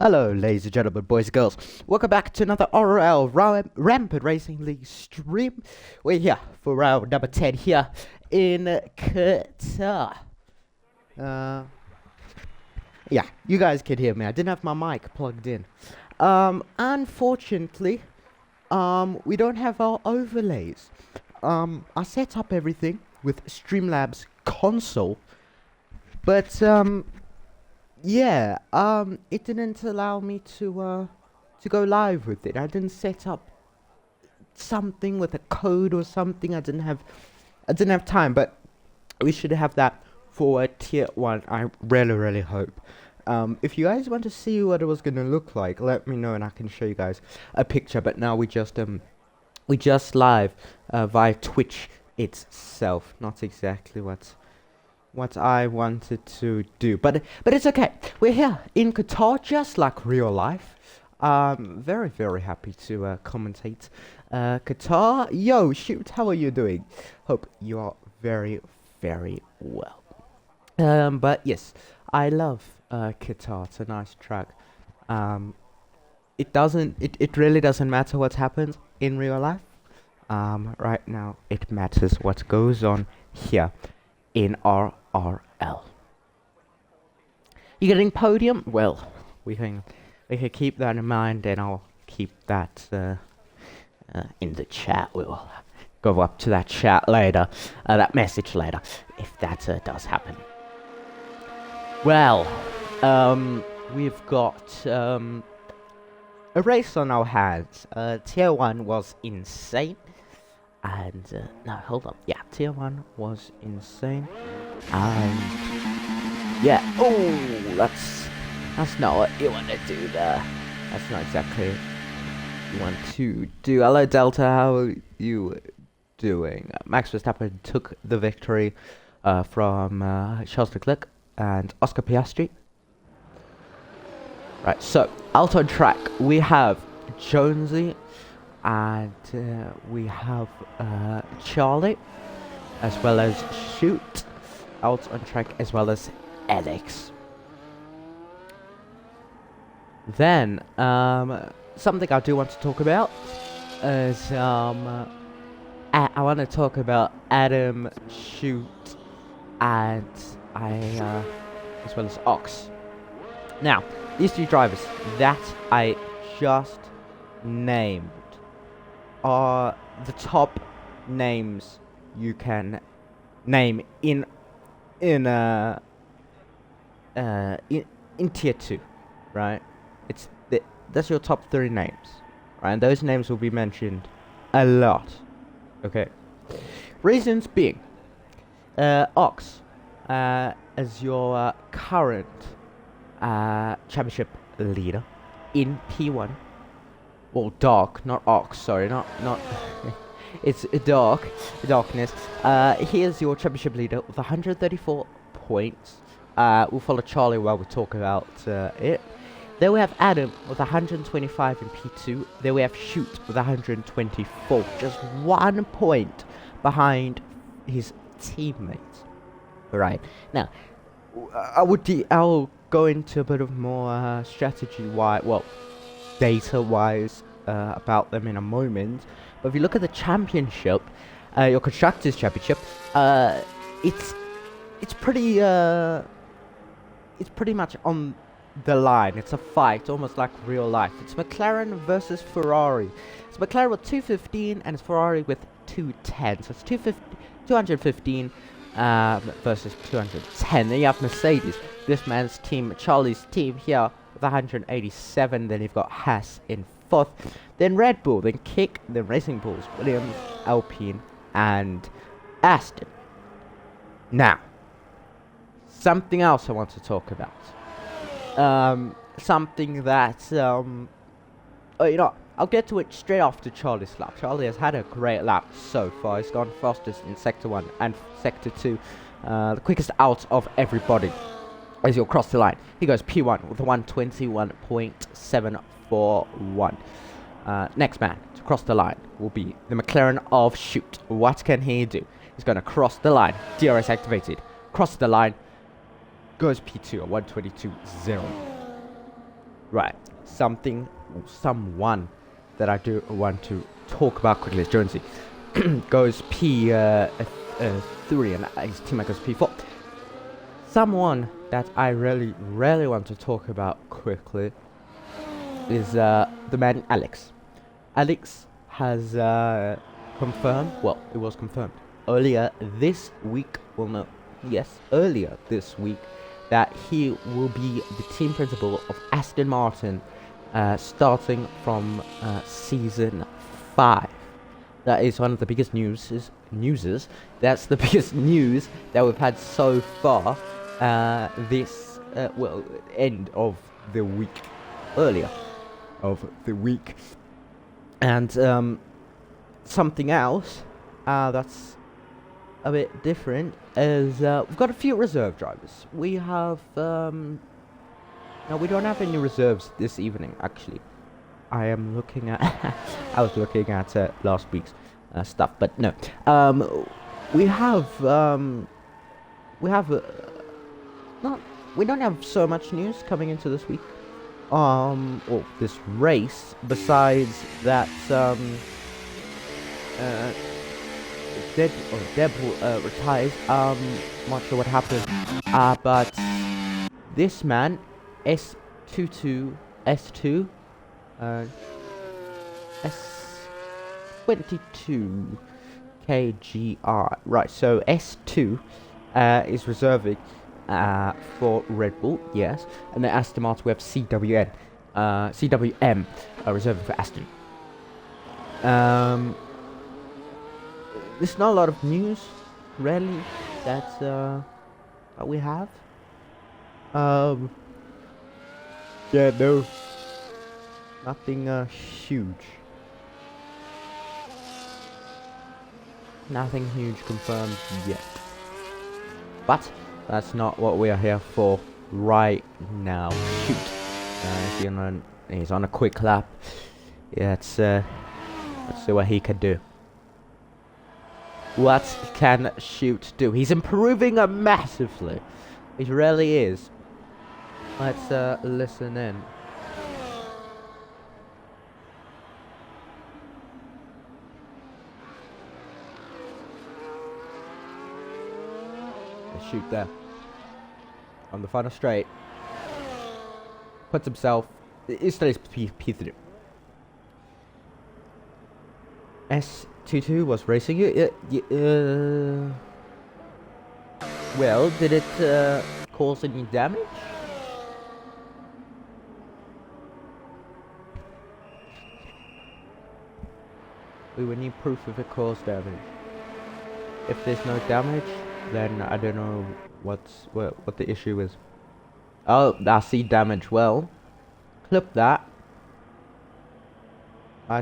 Hello, ladies and gentlemen, boys and girls. Welcome back to another RRL Rampant Racing League stream. We're here for round number 10 here in Qatar. Yeah, you guys can hear me. I didn't have my mic plugged in. Unfortunately, we don't have our overlays. I set up everything with Streamlabs console, but yeah, it didn't allow me to go live with it. I didn't set up something with a code or something. I didn't have time, but we should have that for tier 1. I really hope. If you guys want to see what it was gonna look like, let me know and I can show you guys a picture. But now we just live via Twitch itself. Not exactly what I wanted to do, but it's okay. We're here in Qatar, just like real life. Very happy to commentate Qatar. Yo, shoot, how are you doing? Hope you are very well. But yes, I love Qatar. It's a nice track. It really doesn't matter what happens in real life. Right now it matters what goes on here in RRL. You getting podium? Well, we can keep that in mind, and I'll keep that in the chat. We'll go up to that chat later, that message later, if that does happen. Well, we've got a race on our hands. Tier 1 was insane. And, no, hold on. Yeah, tier 1 was insane. And, yeah. Oh, that's not what you want to do there. That's not exactly what you want to do. Hello, Delta. How are you doing? Max Verstappen took the victory from Charles Leclerc and Oscar Piastri. Right, so, out on track, we have Jonesy. And we have Charlie, as well as Shoot, out on track, as well as Alex. Then, something I do want to talk about is I want to talk about Adam, Shoot, and as well as Ox. Now, these two drivers that I just named are the top names you can name in tier 2, right? That's your top 3 names, right? And those names will be mentioned a lot. Okay. Reasons being, Ox as your current championship leader in P1. Well, Dark, not Ox, sorry, not it's Darkness. He is your championship leader with 134 points. We'll follow Charlie while we talk about it. Then we have Adam with 125 in P2. Then we have Shoot with 124, just 1 point behind his teammates. Right, now, I'll go into a bit of more data-wise about them in a moment. But if you look at the championship, your constructors championship, it's pretty much on the line. It's a fight, almost like real life. It's McLaren versus Ferrari. It's McLaren with 215 and it's Ferrari with 210. So it's 215 versus 210. Then you have Mercedes, this man's team, Charlie's team here, 187. Then you've got Haas in 4th, then Red Bull, then Kick, then Racing Bulls, Williams, Alpine, and Aston. Now, something else I want to talk about. Something that I'll get to it straight after Charlie's lap. Charlie has had a great lap so far. He's gone fastest in Sector 1 and Sector 2, the quickest out of everybody. As you'll cross the line, he goes P1 with a 121.741. Next man to cross the line will be the McLaren of Shoot. What can he do? He's going to cross the line. DRS activated. Cross the line. Goes P2 at 122.0. Right, someone that I do want to talk about quickly is Jonesy. Goes P3 and his teammate goes P4. Someone that I really want to talk about quickly is the man Alex. Alex has confirmed, well, it was confirmed earlier this week, earlier this week, that he will be the team principal of Aston Martin starting from season 5. That is one of the biggest newses. That's the biggest news that we've had so far this, end of the week, earlier of the week. And something else that's a bit different is we've got a few reserve drivers. We have no, we don't have any reserves this evening, actually. I am looking at I was looking at last week's stuff, but no. We don't have so much news coming into this week. Or this race, besides that Deb retires. Not sure what happened. But this man, S22 S2 S22 KGR. Right, so S2 is reserving for Red Bull, yes, and then Aston Martin we have CWM reserving for Aston. There's not a lot of news, really, that we have. Yeah, no, nothing huge. Nothing huge confirmed yet. But that's not what we are here for right now. Shoot. He's on a quick lap. Yeah, let's see what he can do. What can Shoot do? He's improving massively. He really is. Let's listen in. Shoot there on the final straight, puts himself, it stays P3. S22 was racing it. Well, did it cause any damage? We would need proof if it caused damage. If there's no damage, then I don't know what the issue is. Oh, I see damage. Well, clip that. I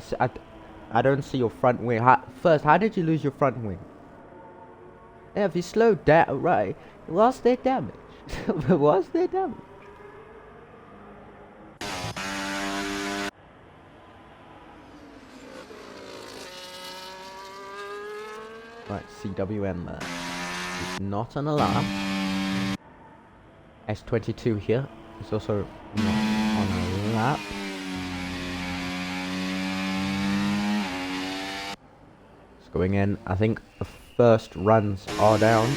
don't see your front wing. First, how did you lose your front wing? Yeah, if you slowed down, right? Was there damage? Was there damage? Right, CWM there. It's not an alarm. S22 here. It's also not on a lap. It's going in. I think the first runs are down.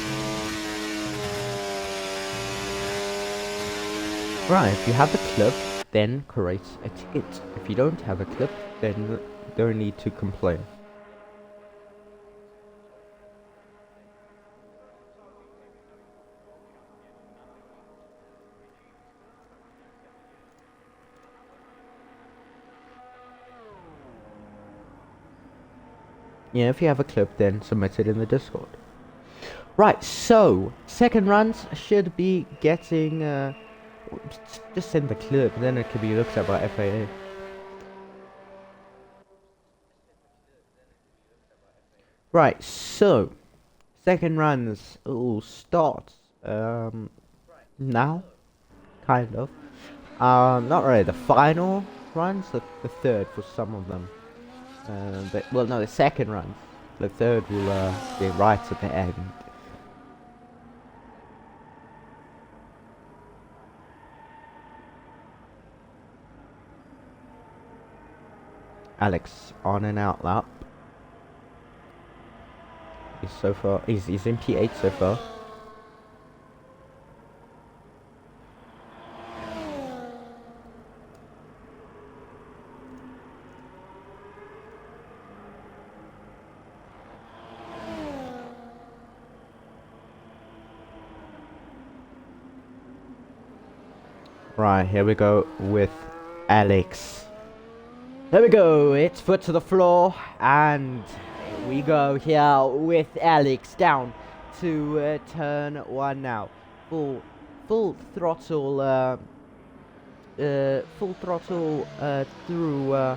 Right, if you have a clip, then create a ticket. If you don't have a clip, then don't need to complain. Yeah, if you have a clip, then submit it in the Discord. Right, so second runs should be getting. Just send the clip, then it can be looked at by FAA. Right, so second runs will start now, kind of. Not really the final runs, the third for some of them. Well, no, the second runs. The third will be right at the end. Alex on an out lap. He's so far. He's in P8 so far. Right, here we go with Alex. There we go, it's foot to the floor, and we go here with Alex down to turn 1 now. Full throttle, through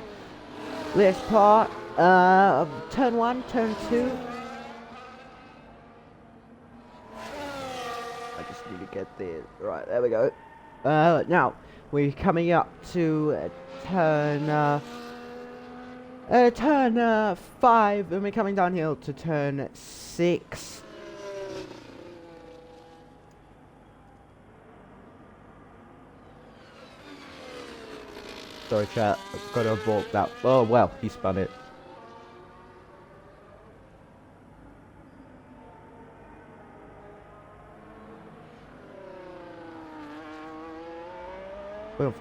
this part. Turn 1, turn 2. I just need to get there. Right, there we go. Now we're coming up to turn 5, and we're coming downhill to turn 6. Sorry chat, I've got to abort that. Oh well, he spun it. Well,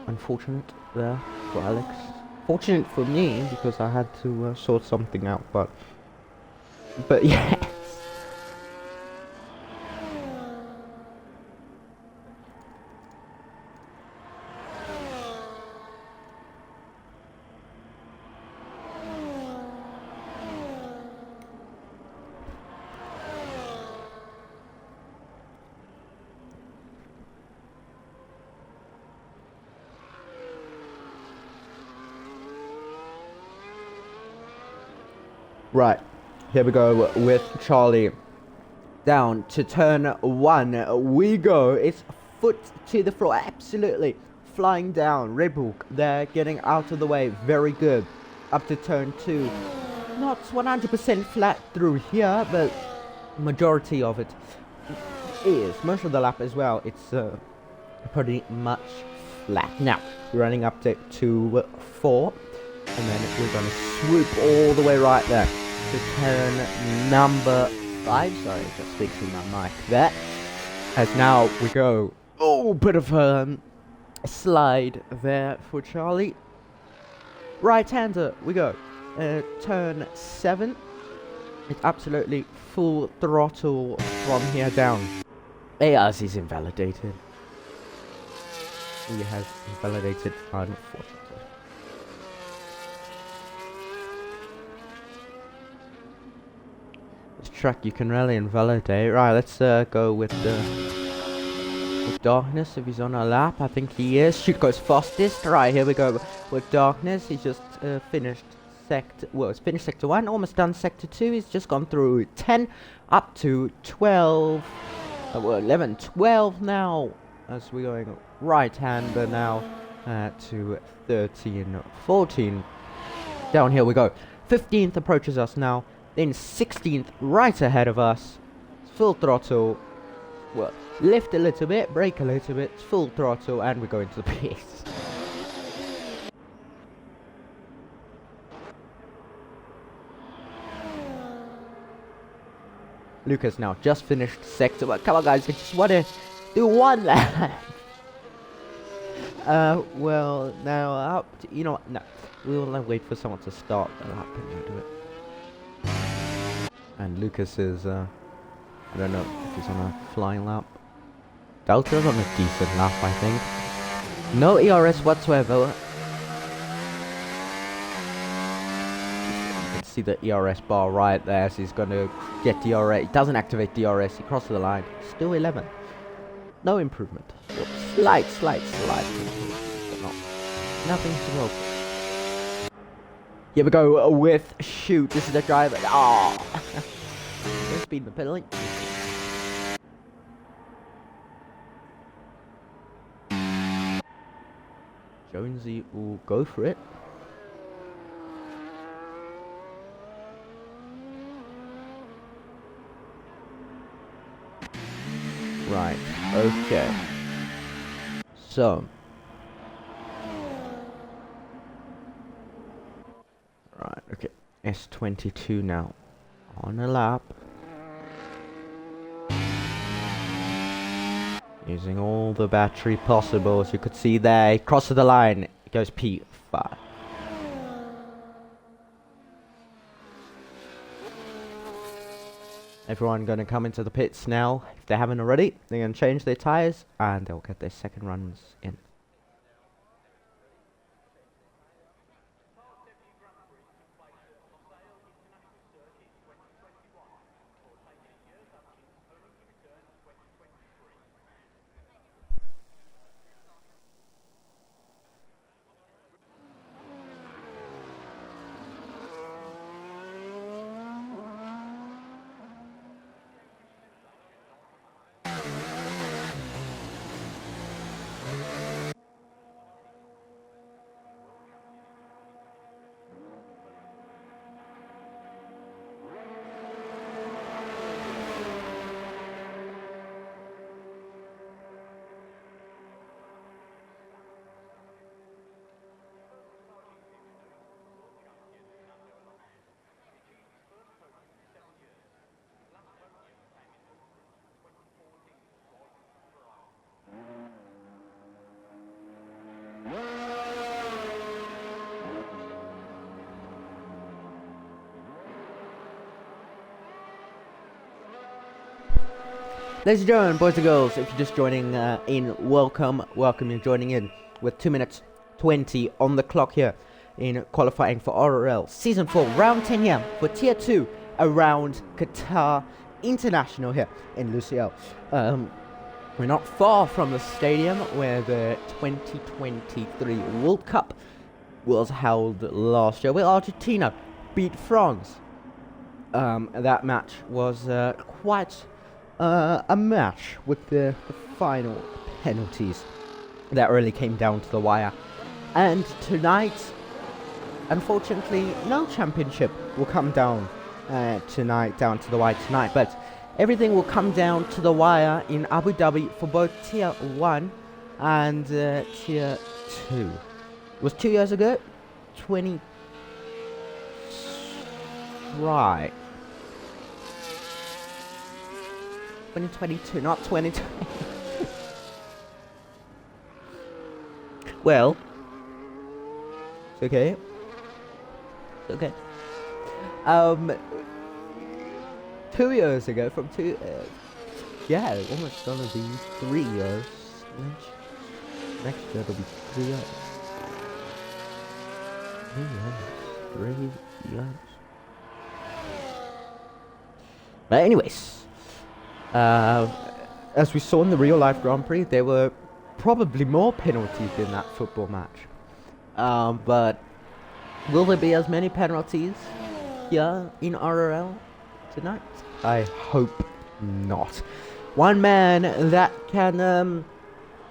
unfortunate there for Alex. Fortunate for me because I had to sort something out, but yeah. Right, here we go with Charlie. Down to turn 1 we go. It's foot to the floor, absolutely flying down. Red Bull, they're getting out of the way, very good. Up to turn 2, not 100% flat through here, but majority of it is. Most of the lap as well, it's pretty much flat. Now, running up to 4, and then we're going to swoop all the way right there to turn number 5. Sorry, just fixing my mic there. As now we go. Oh, bit of a slide there for Charlie. Right-hander, we go. Turn 7. It's absolutely full throttle from here down. ARS is invalidated. He has invalidated, unfortunately. Track you can really invalidate. Right, let's go with Darkness. If he's on a lap, I think he is. Shoot goes fastest. Right, here we go with Darkness. He's just finished sector. Well, it's finished sector 1, almost done sector 2. He's just gone through 10 up to 12. Well, 11, 12 now. As we're going right-hander now to 13, 14. Down here we go. 15th approaches us now. Then 16th right ahead of us. Full throttle. Well, lift a little bit, brake a little bit, full throttle, and we go into the pits. Lucas now just finished sector. But come on, guys, I just want to do one lap. Well, now up. You know what? No, we'll wait for someone to start the lap and we'll do it. And Lucas is, I don't know if he's on a flying lap. Delta's on a decent lap, I think. No ERS whatsoever. You can see the ERS bar right there, so he's going to get DRS. He doesn't activate DRS, he crosses the line. Still 11. No improvement. Slight improvement, but nothing to roll. Here we go with Shoot. This is the driver. Ah, there's been the penalty. Jonesy will go for it. Right. Okay. So. Okay, S22 now. On a lap. Using all the battery possible, as you could see there. He crosses the line. It goes P5. Everyone gonna come into the pits now. If they haven't already, they're gonna change their tires and they'll get their second runs in. Ladies and gentlemen, boys and girls, if you're just joining in, welcome you're joining in with 2 minutes 20 on the clock here in qualifying for RRL Season 4, Round 10 here for Tier 2 around Qatar International here in Lusail. We're not far from the stadium where the 2023 World Cup was held last year, where Argentina beat France. That match was quite a match with the final penalties that really came down to the wire. And tonight, unfortunately, no championship will come down tonight, down to the wire tonight, but everything will come down to the wire in Abu Dhabi for both Tier 1 and Tier 2. It was 2 years ago, 2022, not 2020. Well, it's okay. It's okay. 2 years ago, from yeah, almost gonna be 3 years. Next year it'll be 3 years. 3 years. But anyways. As we saw in the real life Grand Prix, there were probably more penalties in that football match. But will there be as many penalties here in RRL tonight? I hope not. One man that can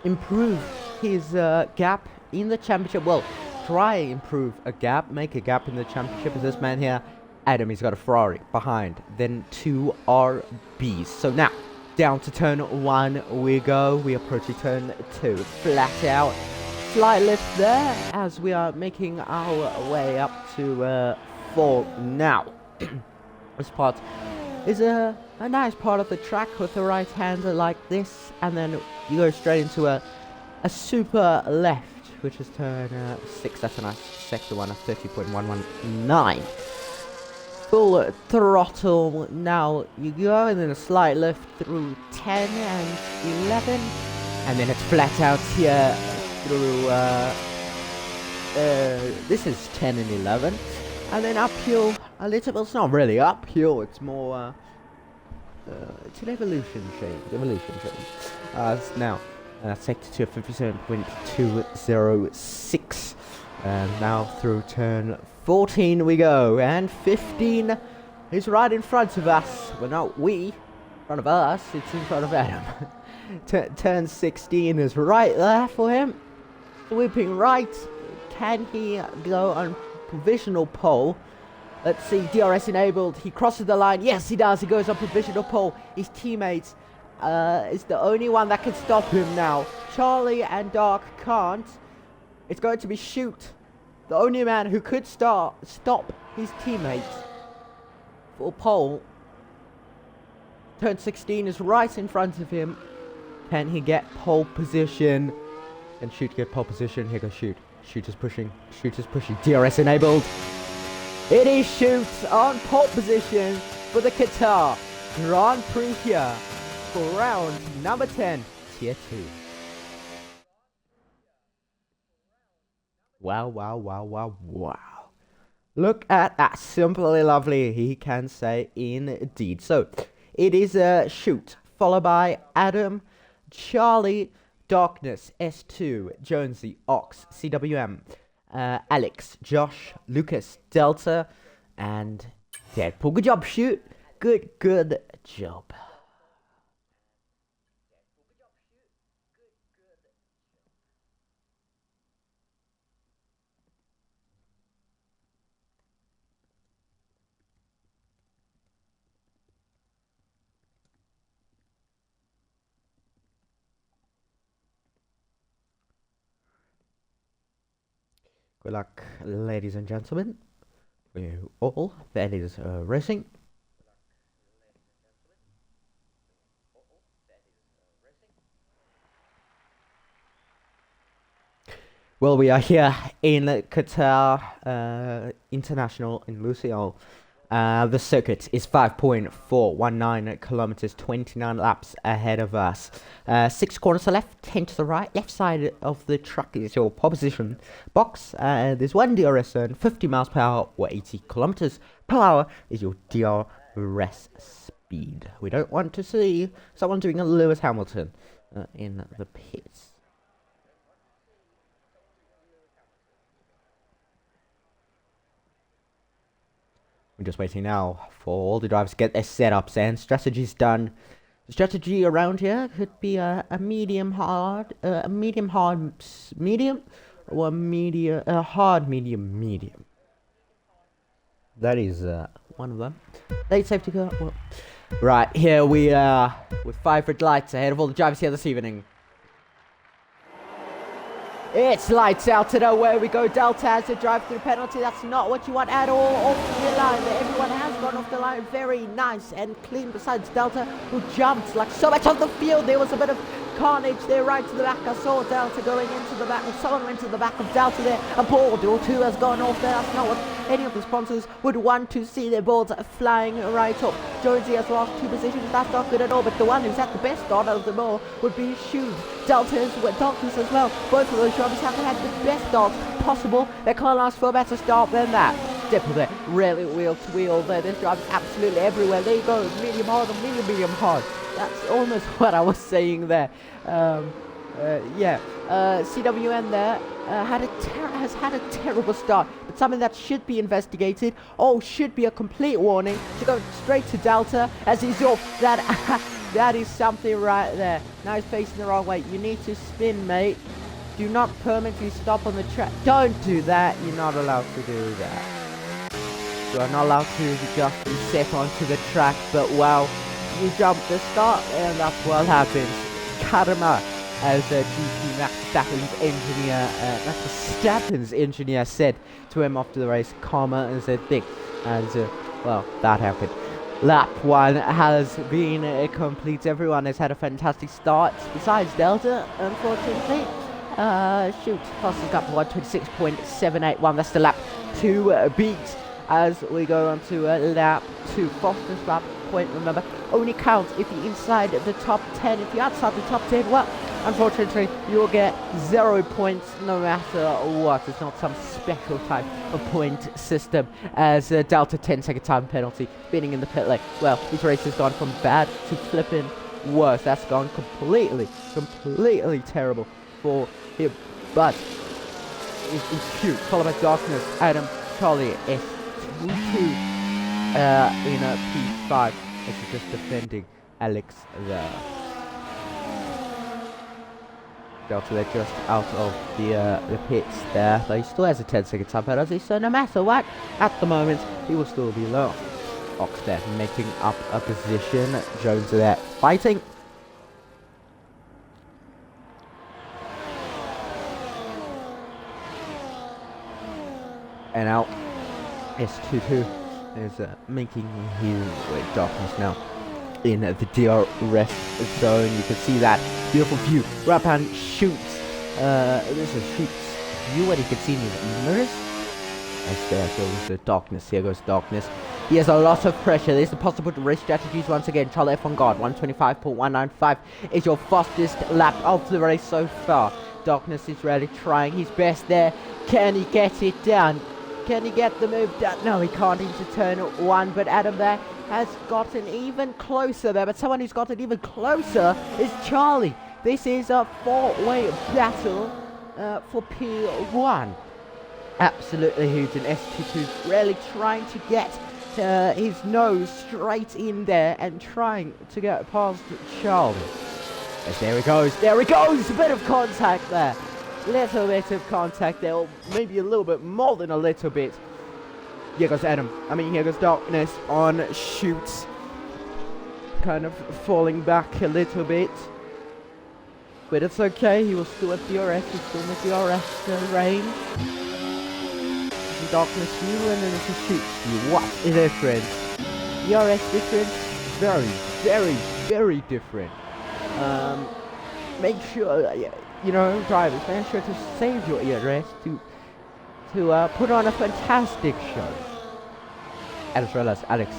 improve his gap in the championship, well, try improve a gap, make a gap in the championship, is this man here. Adam, he's got a Ferrari behind, then 2 RBs. So now, down to turn 1 we go. We approach turn 2. Flat out. Slight lift there as we are making our way up to 4 now. This part is a nice part of the track with the right-hander like this. And then you go straight into a super left, which is turn 6. That's a nice sector one of 30.119. Full throttle now you go, and then a slight lift through 10 and 11, and then it's flat out here through this is 10 and 11, and then uphill a little bit. It's not really uphill, it's more it's an evolution change. Now sector 2 57.206, and now through turn 14 we go, and 15 is right in front of us. Well, not we, in front of us, it's in front of Adam. Turn 16 is right there for him. Whipping right. Can he go on provisional pole? Let's see, DRS enabled. He crosses the line. Yes, he does. He goes on provisional pole. His teammates is the only one that can stop him now. Charlie and Dark can't. It's going to be Shoot, the only man who could stop his teammates for pole. Turn 16 is right in front of him. Can he get pole position? And Shoot get pole position. Here goes Shoot. Shoot is pushing. Shoot is pushing. DRS enabled. It is Shoot on pole position for the Qatar Grand Prix here for round number 10, Tier 2. Wow, wow, wow, wow, wow. Look at that. Simply lovely, he can say indeed. So, it is Shoot, followed by Adam, Charlie, Darkness, S2, Jonesy, Ox, CWM, Alex, Josh, Lucas, Delta, and Deadpool. Good job, Shoot. Good job. Good luck, ladies and gentlemen. You all, that is racing. Well, we are here in Qatar International in Lusail. The circuit is 5.419 kilometers, 29 laps ahead of us. 6 corners to left, 10 to the right. Left side of the truck is your pole position box. There's 1 DRS zone, 50 miles per hour or 80 kilometers per hour is your DRS speed. We don't want to see someone doing a Lewis Hamilton in the pits. We're just waiting now for all the drivers to get their setups and strategies done. The strategy around here could be a medium hard, a medium hard medium, or a hard medium. That is one of them. Late safety car. Well, right, here we are with 5 red lights ahead of all the drivers here this evening. It's lights out to nowhere we go. Delta has to drive through penalty. That's not what you want at all. Off the line. Everyone has gone off the line. Very nice and clean besides Delta, who jumped like so much of the field. There was a bit of carnage there right to the back. I saw Delta going into the back. Someone went to the back of Delta there. A board or two has gone off there. That's not what any of the sponsors would want to see. Their boards flying right up. Jonesy has lost 2 positions. That's not good at all. But the one who's at the best start of them all would be Shoot. Delta's Darkness as well. Both of those drivers have had the best starts possible. They can't ask for a better start than that. Step there, really wheel to wheel there. This driver's absolutely everywhere. There you go, medium hard and medium hard. That's almost what I was saying there. CWN there has had a terrible start, but something that should be investigated. Should be a complete warning to go straight to Delta as he's off. That is something right there. Now he's facing the wrong way. You need to spin, mate. Do not permanently stop on the track. Don't do that. You're not allowed to do that. You are not allowed to just reset onto the track, but wow, you jumped the start, and that's what happens. Karma, as GP Max Verstappen's engineer said to him after the race. Karma is a thing, and well, that happened. Lap 1 has been complete. Everyone has had a fantastic start, besides Delta, unfortunately. Shoot, fastest lap 126.781. That's the lap 2 beat. As we go on to lap 2, fastest lap point, remember, only counts if you're inside the top 10. If you're outside the top 10, well, unfortunately, you'll get 0 points no matter what. It's not some special type of point system. As Delta 10-second time penalty, spinning in the pit lane. Well, this race has gone from bad to flipping worse. That's gone completely terrible for him. But it's Shoot, followed by Darkness, Adam, Charlie, S2 in a P5 as he's just defending Alex there. Delta, they're just out of the pits there, but he still has a 10-second time penalty, so no matter what, at the moment, he will still be low. Ox there making up a position, Jones there fighting. And out. S22 is making his way darkness now in the DRS zone. You can see that beautiful view. Rapan shoots. This is shoots view what you can see in his mirrors. As there goes the darkness. Here goes darkness. He has a lot of pressure. There's the possible race strategies once again. Charlie F on guard. 125.195 is your fastest lap of the race so far. Darkness is really trying his best there. Can he get it done? Can he get the move done? No, he can't into turn one. But Adam there has gotten even closer there. But someone who's gotten even closer is Charlie. This is a four-way battle for P1. Absolutely huge. And S22 really trying to get his nose straight in there and trying to get past Charlie. Yes, there he goes. There he goes. A bit of contact there. Little bit of contact there, or maybe a little bit more than a little bit. Here goes Adam. Here goes Darkness on shoots. Kind of falling back a little bit. But it's okay, he will still have DRS, he's still in the DRS range. This is Darkness view, and then this is shoots view. What a difference. DRS difference, very, very, very different. Make sure, drivers, make sure to save your DRS to put on a fantastic show. As well as Alex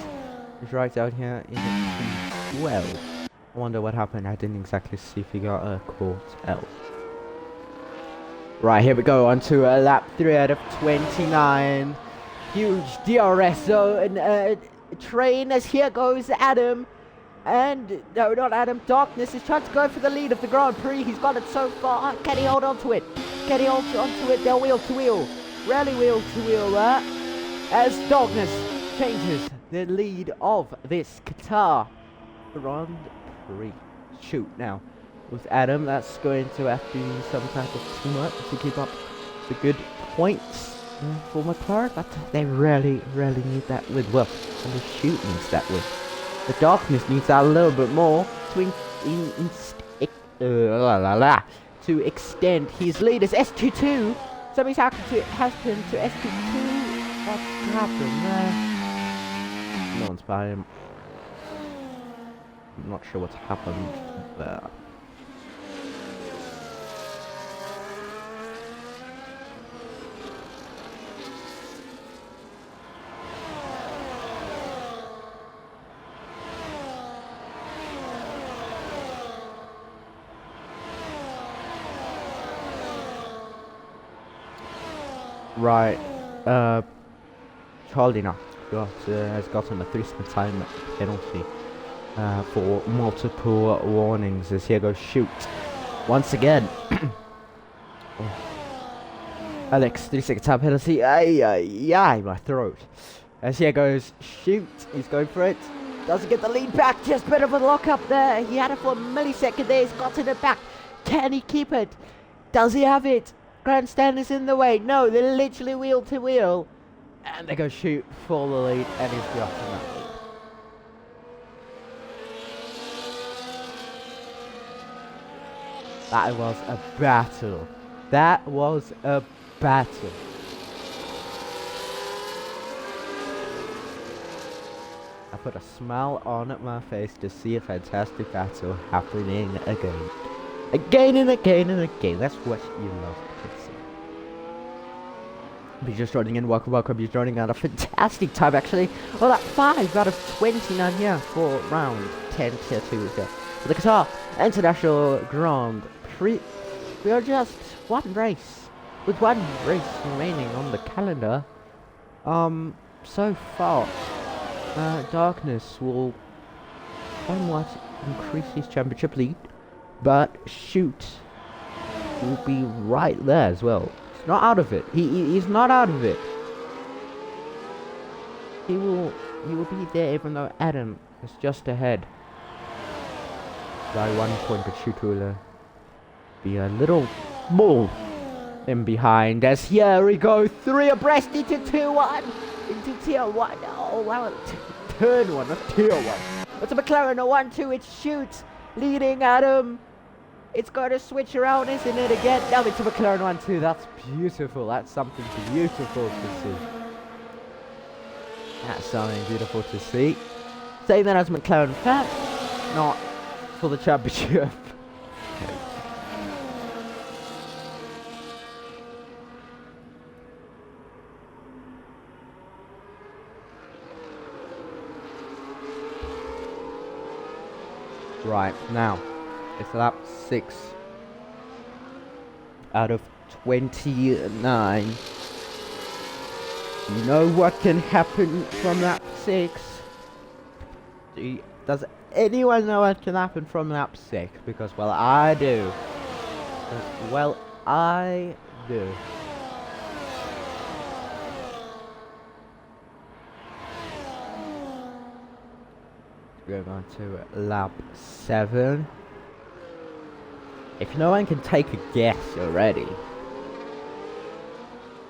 is right out here in the 12. I wonder what happened. I didn't exactly see if he got a caught out. Right, here we go on to lap 3 out of 29. Huge DRS zone train as here goes Adam. And, no, not Adam, Darkness is trying to go for the lead of the Grand Prix. He's got it so far. Can he hold on to it? Can he hold on to it? They're wheel to wheel. Rally wheel to wheel there. As Darkness changes the lead of this Qatar Grand Prix. Shoot now. With Adam, that's going to have to be some type of teamwork to keep up the good points for McLaren. But they really, really need that win. Well, and the shoot needs that win. The Darkness needs that a little bit more to extend his lead as S22. Something's happened to S22. What's happened there? No one's by him. I'm not sure what's happened there. Right, Charlie now has gotten a 3-second time penalty for multiple warnings as here goes shoot. Once again, Alex, 3-second time penalty, my throat. As here goes shoot, he's going for it. Doesn't get the lead back, just a bit of a lock up there. He had it for a millisecond there, he's gotten it back. Can he keep it? Does he have it? Grandstand is in the way. No, they're literally wheel to wheel. And they go shoot for the lead, and he's got that lead. That was a battle. That was a battle. I put a smile on my face to see a fantastic battle happening again. Again and again and again. That's what you love to see. If you're just joining in, welcome. You're joining at a fantastic time, actually. Well, that 5 out of 29 here for round 10 tier 2 here. For the Qatar International Grand Prix. We are just one race. With one race remaining on the calendar. So far, Darkness will somewhat increase his championship lead. But shoot will be right there as well. He's not out of it. He's not out of it. He will be there even though Adam is just ahead by 1 point. But shoot will be a little more in behind. As here we go, 3 abreast into 2-1 into tier 1. Oh wow, turn 1, not tier 1. It's a McLaren, a 1-2. It shoots, leading Adam. It's going to switch around, isn't it, again? Now it's a McLaren 1-2. That's beautiful. That's something beautiful to see. That's something beautiful to see. Saying that as a McLaren fan, not for the championship. Right, now, it's lap 6 out of 29. You know what can happen from lap 6? Does anyone know what can happen from lap 6? Because, well, I do. Well, I do. Going on to lap 7. If no one can take a guess already,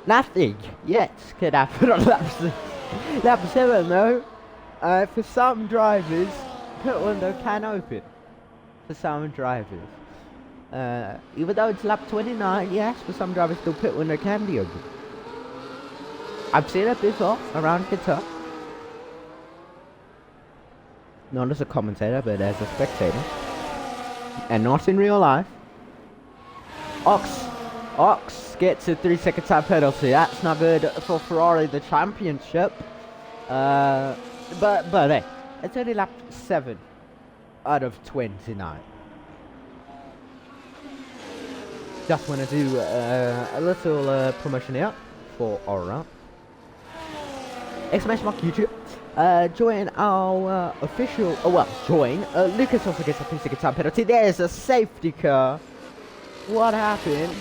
nothing yet could happen on lap 6. Lap 7 though, for some drivers, pit window can open. For some drivers. Even though it's lap 29, yes, for some drivers the pit window can be open. I've seen it before around Qatar. Not as a commentator, but as a spectator. And not in real life. Ox gets a 3-second time penalty. That's not good for Ferrari, the championship. But hey, it's only lap 7 out of 29. Just want to do a little promotion here for RRL. Exclamation mark YouTube. Join our official, join. Lucas also gets a 3-second time penalty. There's a safety car. What happened?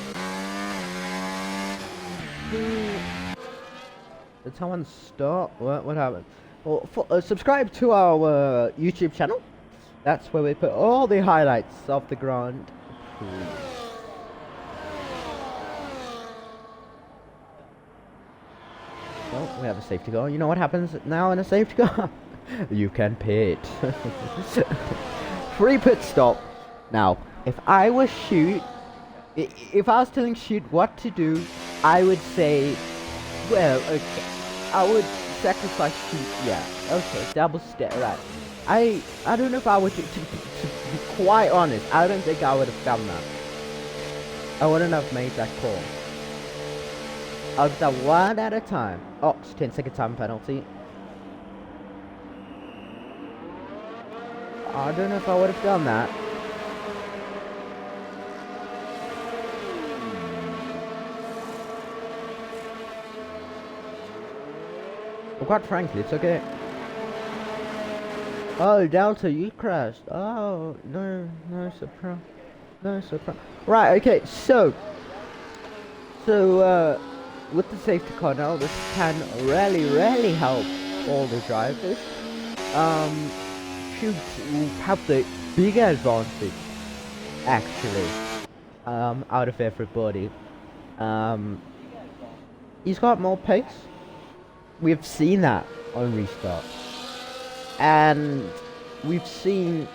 Did someone stop? What happened? Well, subscribe to our YouTube channel. That's where we put all the highlights of the Grand Prix. Well, we have a safety car. You know what happens now in a safety car? You can pit. Free pit stop. Now, if I was telling shoot what to do, I would say, well, okay, I would sacrifice shoot, yeah, okay, double step, right. I don't know if I would, to be quite honest, I don't think I would have done that. I wouldn't have made that call. I would have done one at a time. Ox, 10-second time penalty. I don't know if I would have done that. Well, quite frankly, it's okay. Oh, Delta, you crashed. Oh, no surprise. No surprise. Right, okay, so, with the safety car now, this can really help all the drivers. Should have the bigger advantage, actually, out of everybody. He's got more pace. We've seen that on restart. And we've seen...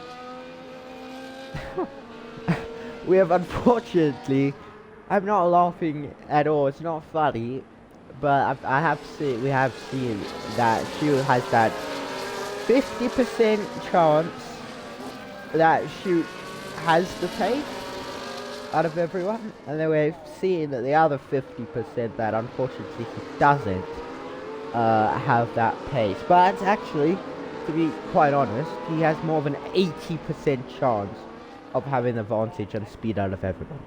we have unfortunately... I'm not laughing at all, it's not funny. But we have seen that she has that 50% chance that she has the pace out of everyone. And then we've seen that the other 50% that unfortunately he doesn't have that pace. But actually, to be quite honest, he has more than 80% chance of having the advantage and speed out of everyone.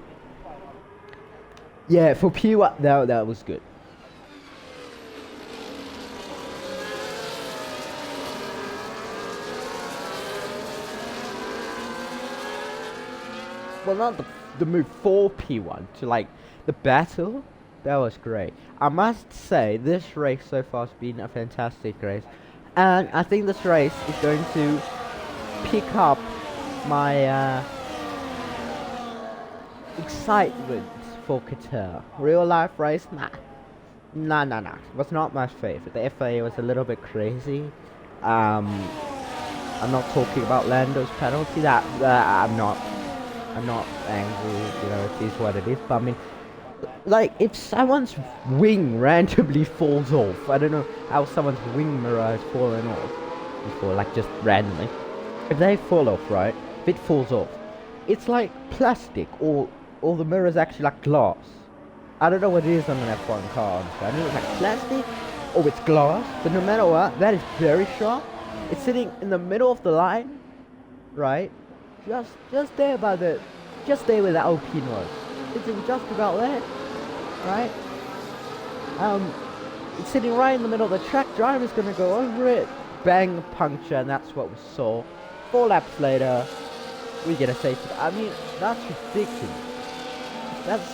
Yeah, for P1, that was good. Well, not the move for P1 to like the battle. That was great. I must say, this race so far has been a fantastic race. And I think this race is going to pick up my excitement for Qatar. Real life race? Nah. It was not my favorite. The FIA was a little bit crazy. I'm not talking about Lando's penalty. I'm not angry, you know, it is what it is. But I mean, Like, if someone's wing randomly falls off, I don't know how someone's wing mirror has fallen off before, like, just randomly. If they fall off, right, if it falls off, it's like plastic, or the mirror's actually like glass. I don't know what it is on an F1 car, honestly. I don't know if it's like plastic, or it's glass, but no matter what, that is very sharp. It's sitting in the middle of the line, right? Just there by the, just there where the Alpine was. It's just about there, right? It's sitting right in the middle of the track. Driver's gonna go over it, bang, puncture, and that's what we saw. 4 laps later, we get a safety. I mean, that's ridiculous. That's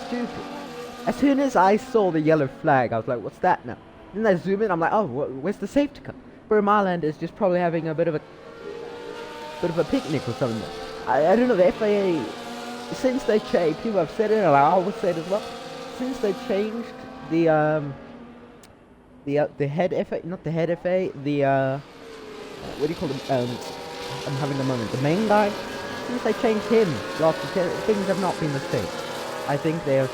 stupid. As soon as I saw the yellow flag, I was like, what's that now? Then I zoom in, I'm like, oh, where's the safety car? Bro, Marland is just probably having a bit of a picnic or something. I don't know, the FIA, since they changed, people have said it, and I would say it as well, since they changed the head FA, not the head FA, what do you call them, I'm having a moment, the main guy, since they changed him last weekend, things have not been the same. I think they've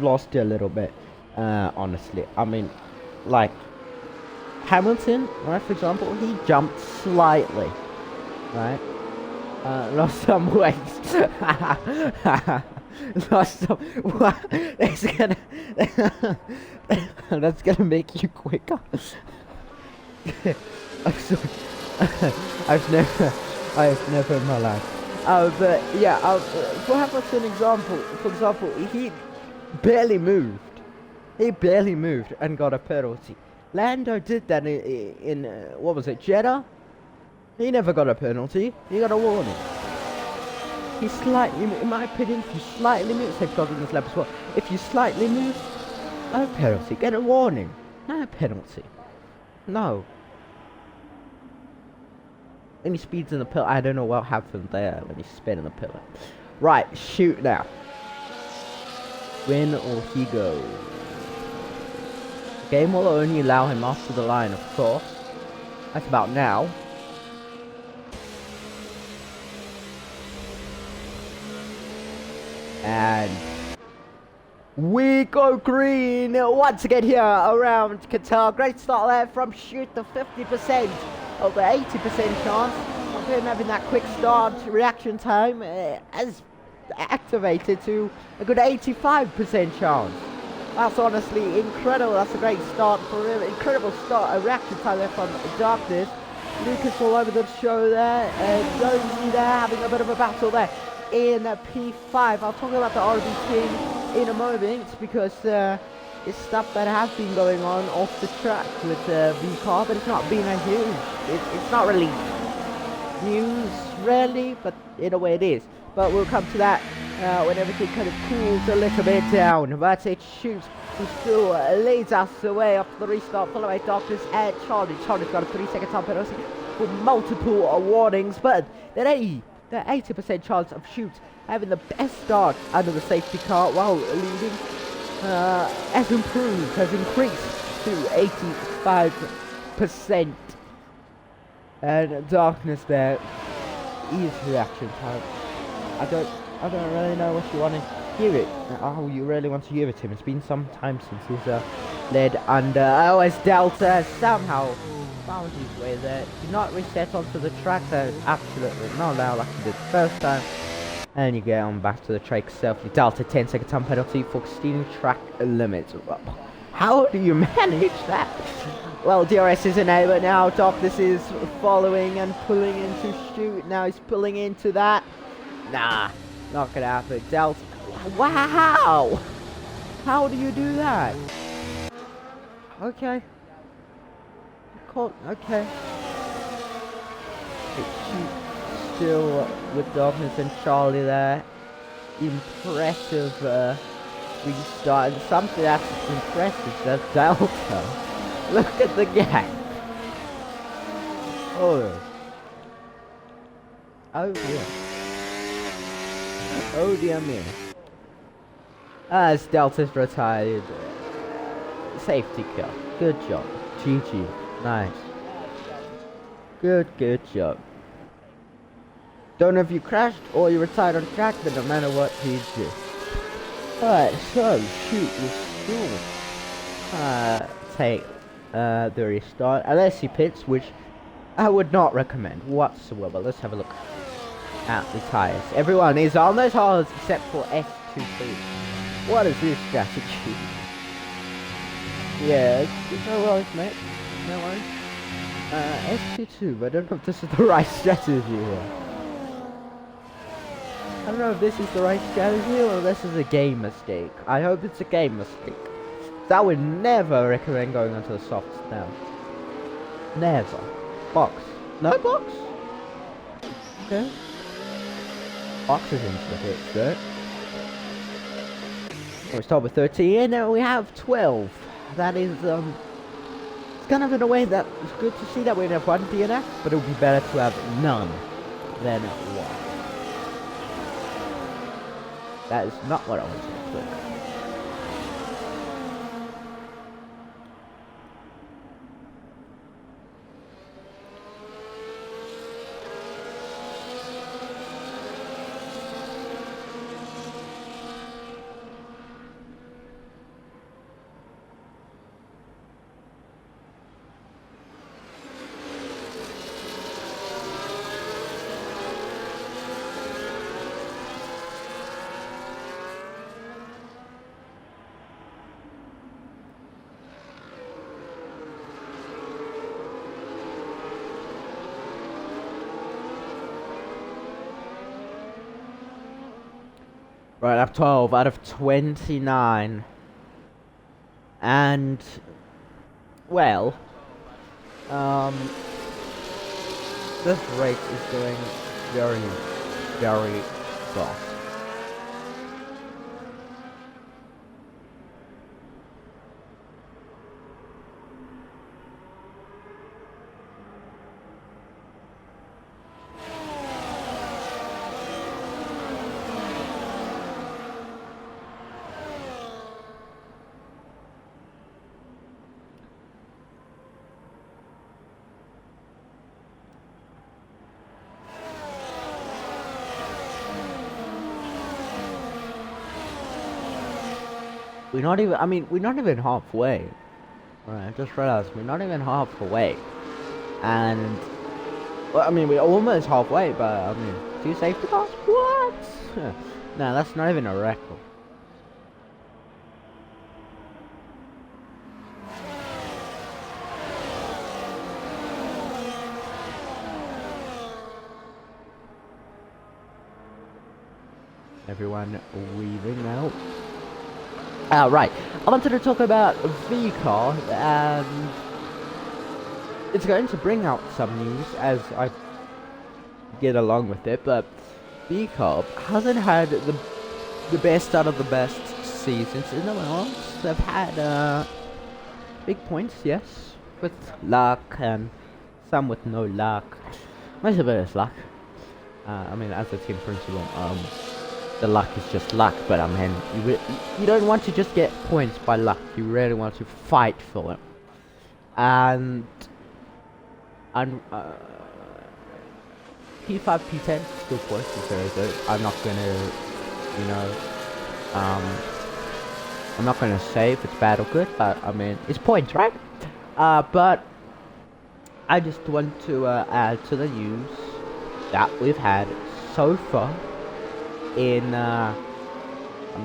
lost it a little bit, honestly. I mean, like, Hamilton, right, for example, he jumped slightly, right? Lost some weight. Lost some. What? That's gonna make you quicker. I'm sorry. I've never in my life. But yeah, for Hamilton example, for example, he barely moved. He barely moved and got a penalty. Lando did that in what was it, Jeddah? He never got a penalty. He got a warning. He slightly, in my opinion, if you slightly move, safety car in this lap as well. If you slightly move, no penalty. Get a warning. No penalty. No. When he speeds in the pillar, I don't know what happened there when he sped in the pillar. Right, shoot now. Win or he goes. The game will only allow him after the line, of course. That's about now. And we go green once again here around Qatar. Great start there from shoot the 50%, over 80% chance of him having that quick start. Reaction time has activated to a good 85% chance. That's honestly incredible. That's a great start for him. Incredible start, a reaction time there from Darkness. Lucas all over the show there, and Jonesy there having a bit of a battle there in P5. I'll talk about the RB team in a moment because it's stuff that has been going on off the track with V-Car, but it's not been a huge, it's not really news really, but in a way it is. But we'll come to that when everything kind of cools a little bit down. But it shoots who still leads us away after the restart, followed by Doctors and Charlie. Charlie's got a 3-second time penalty for multiple warnings, but the 80% chance of Shoot having the best start under the safety car while leading has improved, has increased to 85%. And Darkness there, easy reaction time. I don't really know what you want to hear it. Oh, you really want to hear it, Tim. It's been some time since he's led under. Oh, as Delta somehow found his way there. Did not reset onto the track. That is absolutely not allowed like he did the first time. And you get on back to the track safely. Delta 10-second time penalty for exceeding track limits. How do you manage that? Well, DRS is enabled now. Darkness is following and pulling into Shoot. Now he's pulling into that. Nah, not gonna happen. Delta. Wow! How do you do that? Okay. Okay. Shoot still with Darkness and Charlie there. Impressive restart. And something that's impressive is Delta. Look at the gap. Oh. Oh yeah. Oh dear me. As Delta's retired. Safety car. Good job. GG. Nice. Good job. Don't know if you crashed or you retired on track, but no matter what, GG. Alright, so shoot, we'll still take the restart unless he pits, which I would not recommend whatsoever. Let's have a look at the tires. Everyone is on those hards except for S22. What is this strategy? Yeah, no worries, mate. No worries. S22, but I don't know if this is the right strategy here. I don't know if this is the right strategy or this is a game mistake. I hope it's a game mistake. I would never recommend going onto the softs now. Never. Box. No box? Okay. Box is into the hits though. We start with 13 and now we have 12. That is, it's kind of in a way that it's good to see that we have one DNF, but it would be better to have none than one. That is not what I was going to click. Right, I'm 12 out of 29. And, well, this race is going very, very fast. We're not even, I mean, we're not even halfway. Right, I just realized we're not even halfway. And, well, I mean, we're almost halfway, but, I mean, 2 safety cars? What? No, that's not even a record. Everyone weaving now. Right, I wanted to talk about V-Car, and it's going to bring out some news as I get along with it, but V-Car hasn't had the best out of the best seasons in the world. They've had big points, yes, with luck, and some with no luck. Most of it is luck. I mean, as a team principal, the luck is just luck, but I mean, you don't want to just get points by luck. You really want to fight for it. And P5, P10 still points is very good. I'm not gonna, you know, I'm not gonna say if it's bad or good, but I mean, it's points, right? But I just want to add to the news that we've had so far. I'm gonna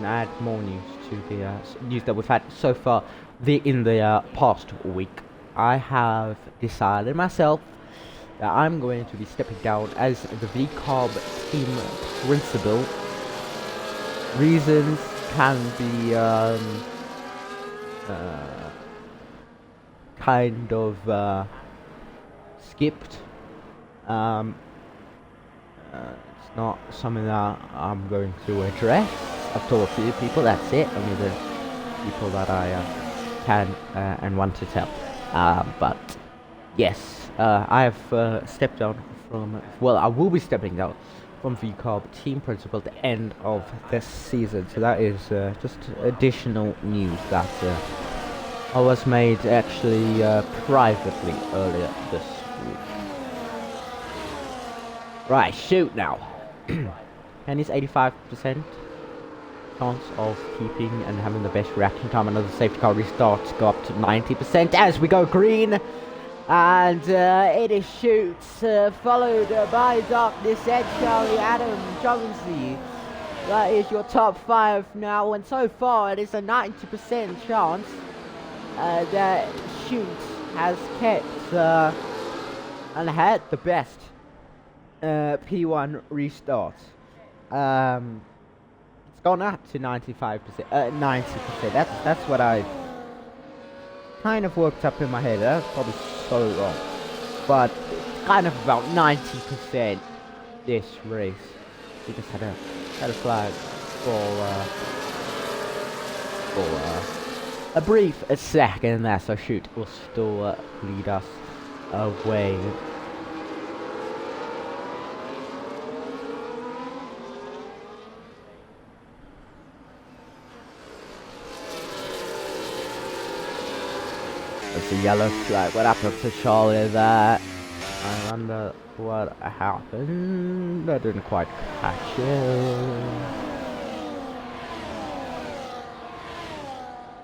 add more news to the news that we've had so far in the past week. I have decided myself that I'm going to be stepping down as the VCOB team principal. Reasons can be kind of skipped. It's not something that I'm going to address. I've told a few people, that's it. Only the people that I can and want to tell. But yes, I have stepped down from, well, I will be stepping down from VCOB team principal at the end of this season. So that is just additional news that I was made actually privately earlier this week. Right, shoot now. And it's 85%. chance of keeping and having the best reaction time. Another safety car restart to go up to 90% as we go green. And it is Shoots, followed by Darkness, Ed, Charlie, Adam, Jonesy. That is your top 5 now, and so far it is a 90% chance that Shoots has kept and had the best P1 restart. It's gone up to 95%, 90%. That's what I kind of worked up in my head. That's probably so wrong, but it's kind of about 90% this race. We just had a flag for a brief second there, so Shoot will still lead us away. It's a yellow flag. What happened to Charlie there? I wonder what happened. I didn't quite catch it.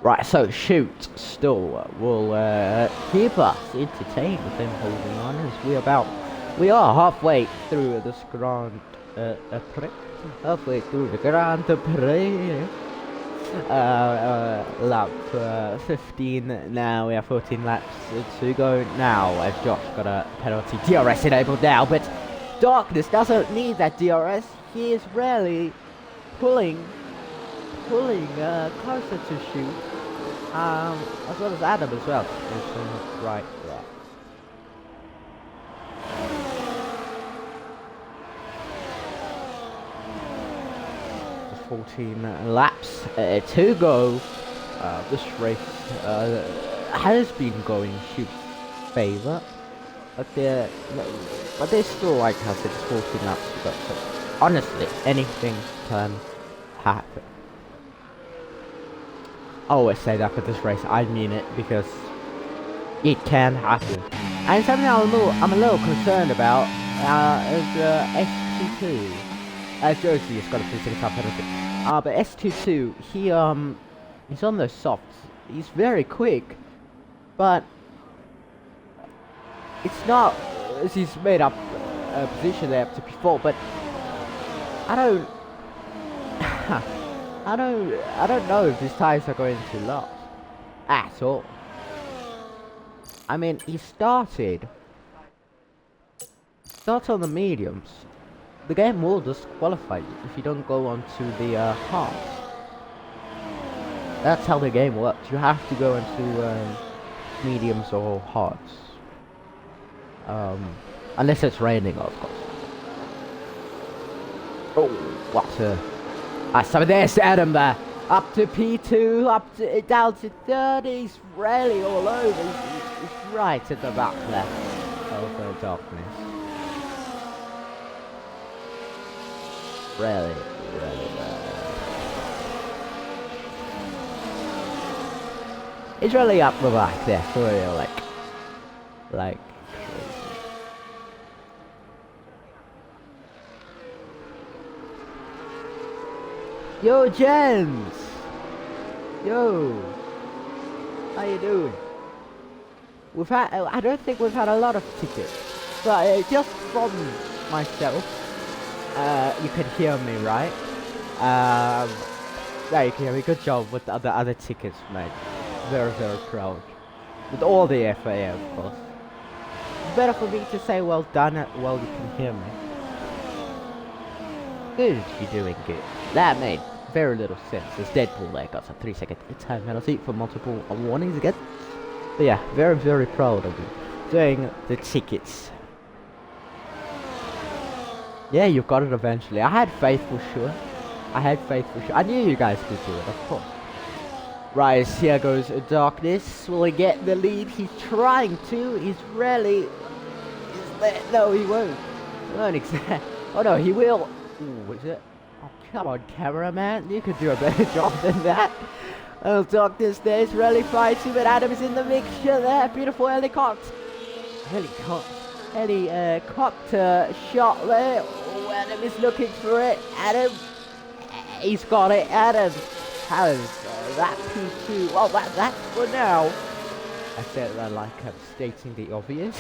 Right, so Shoot still will keep us entertained with them holding on as we are halfway through this Grand Prix. Halfway through the Grand Prix. Lap 15 now. We have 14 laps to go now, as Josh got a penalty. DRS enabled now, but Darkness doesn't need that DRS. He is really pulling closer to Shoot, as well as Adam as well. Is right there. 14 laps to go. This race has been going Shoot's favour, but they still, like I said, 14 laps to go. So honestly, anything can happen. I always say that for this race. I mean it, because it can happen. And something I'm a little concerned about is S22. As Josie has got a 3 top penalty. But S22, he's on those softs. He's very quick, but it's not as he's made up a position there up to P4. But I don't know if his tires are going to last at all. I mean, he started on the mediums. The game will disqualify you if you don't go onto the hards. That's how the game works. You have to go into mediums or hards. Unless it's raining, of course. Oh, what a... so there's Adam there. Up to P2, down to 30. He's really all over. He's right at the back there. Over Darkness. Really bad. He's really up the back there for real, like crazy. Yo, Jens! Yo! How you doing? I don't think we've had a lot of tickets, but just from myself, you can hear me, right? Yeah, you can hear me. Good job with the other tickets, mate. Very, very proud. With all the FAA, of course. It's better for me to say well done while you can hear me. Good, you're doing good. That made very little sense, as Deadpool there got a 3-second time penalty for multiple warnings again. But yeah, very, very proud of you. Doing the tickets. Yeah, you got it eventually. I had faith for sure. I knew you guys could do it, of course. Right, here goes Darkness. Will he get the lead? He's trying to. He's really... No, he won't. He won't exactly. Oh no, he will. Ooh, is it? Oh, come on, cameraman. You could do a better job than that. Oh, Darkness there is really fighting, but Adam is in the mixture there. Beautiful helicopter shot there. Oh, Adam is looking for it. Adam He's got it. Adam has that P2. Well, that's for now. I said that like I'm stating the obvious.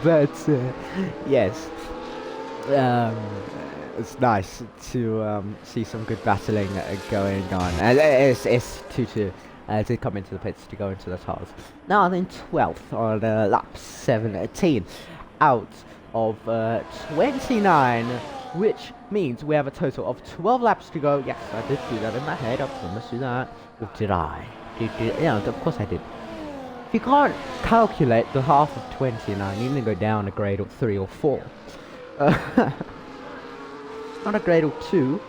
But yes, it's nice to see some good battling going on. It's 2-2 to come into the pits to go into the tires. Now in 12th on lap 17 out of 29, which means we have a total of 12 laps to go. Yes, I did do that in my head. I promise you that. Or did I? Yeah, of course I did. If you can't calculate the half of 29, you need to go down a grade or 3 or 4. Not a grade or 2,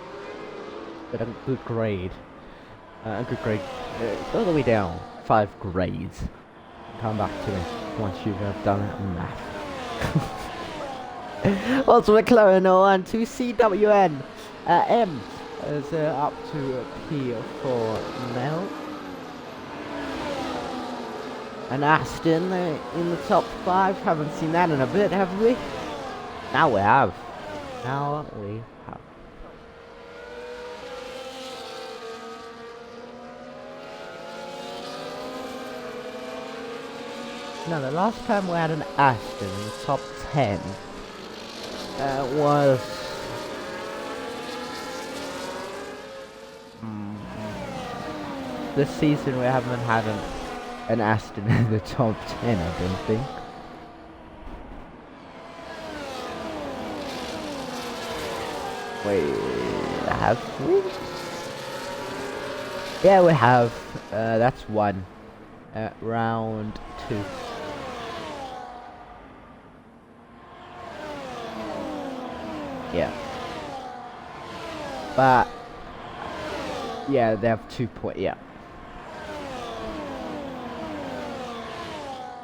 but a good grade. A good grade. Go all the way down 5 grades. Come back to it once you've done math. Also McLaren on to CWN. M is up to P4 now. And Aston in the top 5. Haven't seen that in a bit, have we? Now we have. Now we have. Now the last time we had an Aston in the top 10 was this season. We haven't had an Aston in the top 10, I don't think. Wait, have we? Yeah, we have. That's one. Round 2. Yeah. But yeah, they have 2 points. Yeah.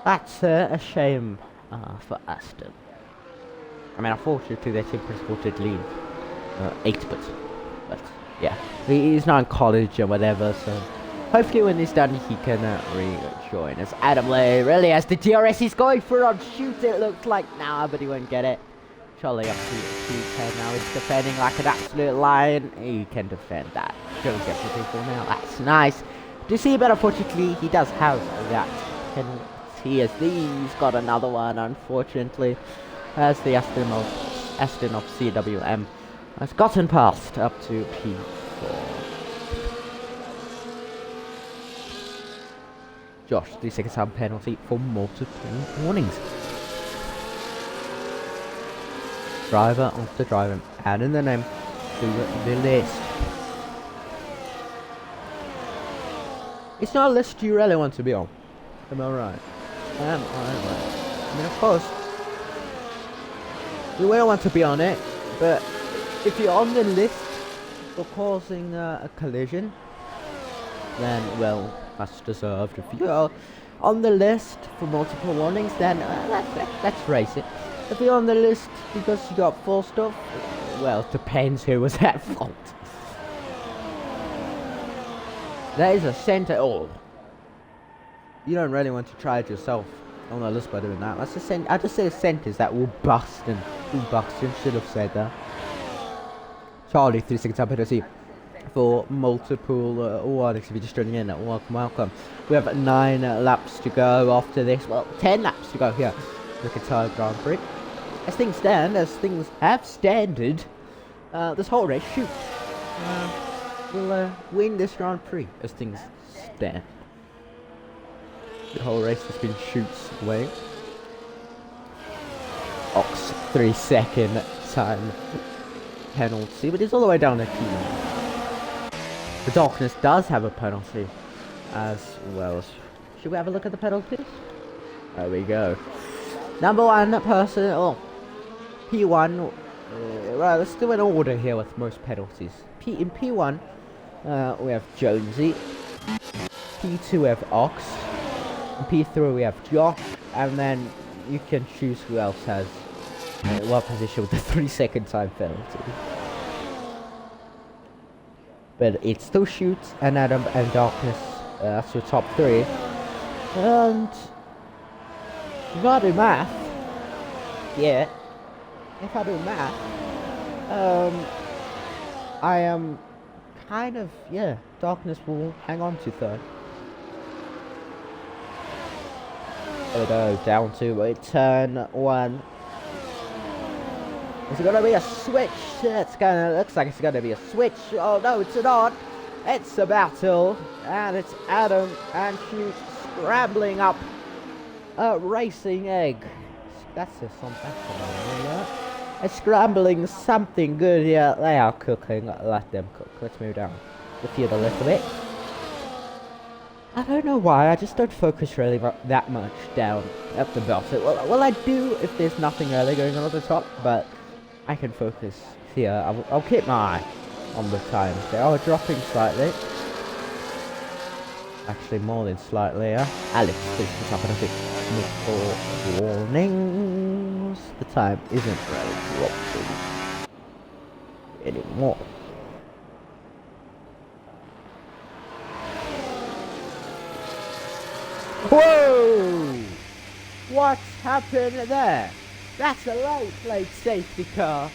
That's a shame for Aston. I mean, unfortunately, their team principal did leave 8, but yeah, he's not in college or whatever, so hopefully when he's done, he can rejoin us. Adam Lay really has the DRS. He's going for it on shoot, it looks like. Nah, but he won't get it. Charlie up to 210 now. He's defending like an absolute lion. He can defend that. Jones gets the people now. That's nice to see, but unfortunately, he does have that penalty. As he's got another one, unfortunately, as the Aston of CWM has gotten past up to P4. Josh, 3 seconds time penalty for multiple warnings. Driver after driver, adding the name to the list. It's not a list you really want to be on. Am I right? Am I right? I mean, of course, you will want to be on it, but if you're on the list for causing a collision, then, well, that's deserved. If you're on the list for multiple warnings, then let's race it. If you're on the list because you got full stuff, well, it depends who was at fault. There is a centre. Oh, you don't really want to try it yourself on the list by doing that. That's I just say centres that will bust and should have said that. Charlie, 3 seconds up penalty for multiple warnings. If you're just joining in, welcome. We have 9 laps to go after this. Well, 10 laps to go here. The Qatar Grand Prix. As things stand, as things have standard, this whole race, will win this Grand Prix as things stand. The whole race has been shoots away. Ox 3 second time penalty, but it's all the way down to Q9. The Darkness does have a penalty as well. Should we have a look at the penalties? There we go. Number 1 person, P1. Right, let's do an order here with most penalties. In P1, we have Jonesy. P2 we have Ox. In P3 we have Josh, and then you can choose who else has what position with the 3 second time penalty. But it still shoots, and Adam and Darkness, that's your top 3. And you gotta do math. Yeah. if I do math, I am kind of, yeah, darkness will hang on to third. There we go, down to turn 1. Is it gonna be a switch? Looks like it's gonna be a switch. Oh no, it's not. It's a battle, and it's Adam and Shoot scrambling up a racing egg. That's something. It's scrambling something good here. They are cooking. Let them cook. Let's move down the field a little bit. I don't know why. I just don't focus really that much down at the bottom. Well, I do if there's nothing really going on at the top, but I can focus here. I'll keep my eye on the times. They are dropping slightly. Actually, more than slightly. Alex, please put up a bit more warnings. The time isn't really dropping anymore. Whoa! What happened there? That's a late safety car.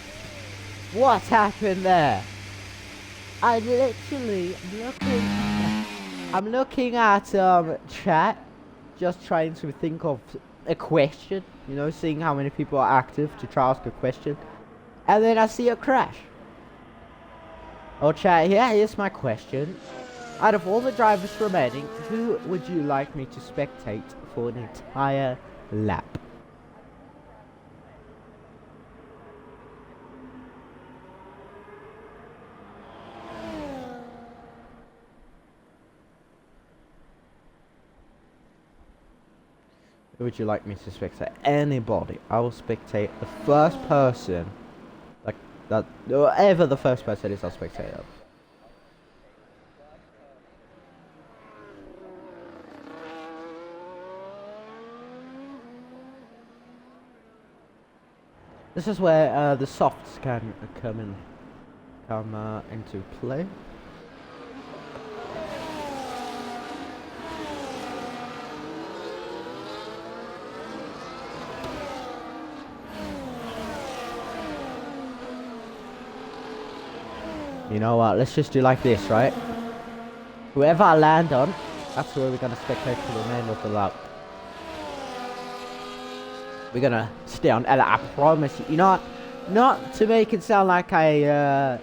What happened there? I'm looking at chat, just trying to think of a question, you know, seeing how many people are active to try to ask a question, and then I see a crash. Oh chat, here's my question. Out of all the drivers remaining, who would you like me to spectate for an entire lap? Who would you like me to spectate? Anybody. I will spectate the first person. Like, that, whoever the first person is, I'll spectate them. This is where the softs can come into play. You know what, let's just do like this, right? Whoever I land on, that's where we're gonna spectate for the remainder of the lap. We're gonna stay on Ella, I promise you. You know what? Not to make it sound like I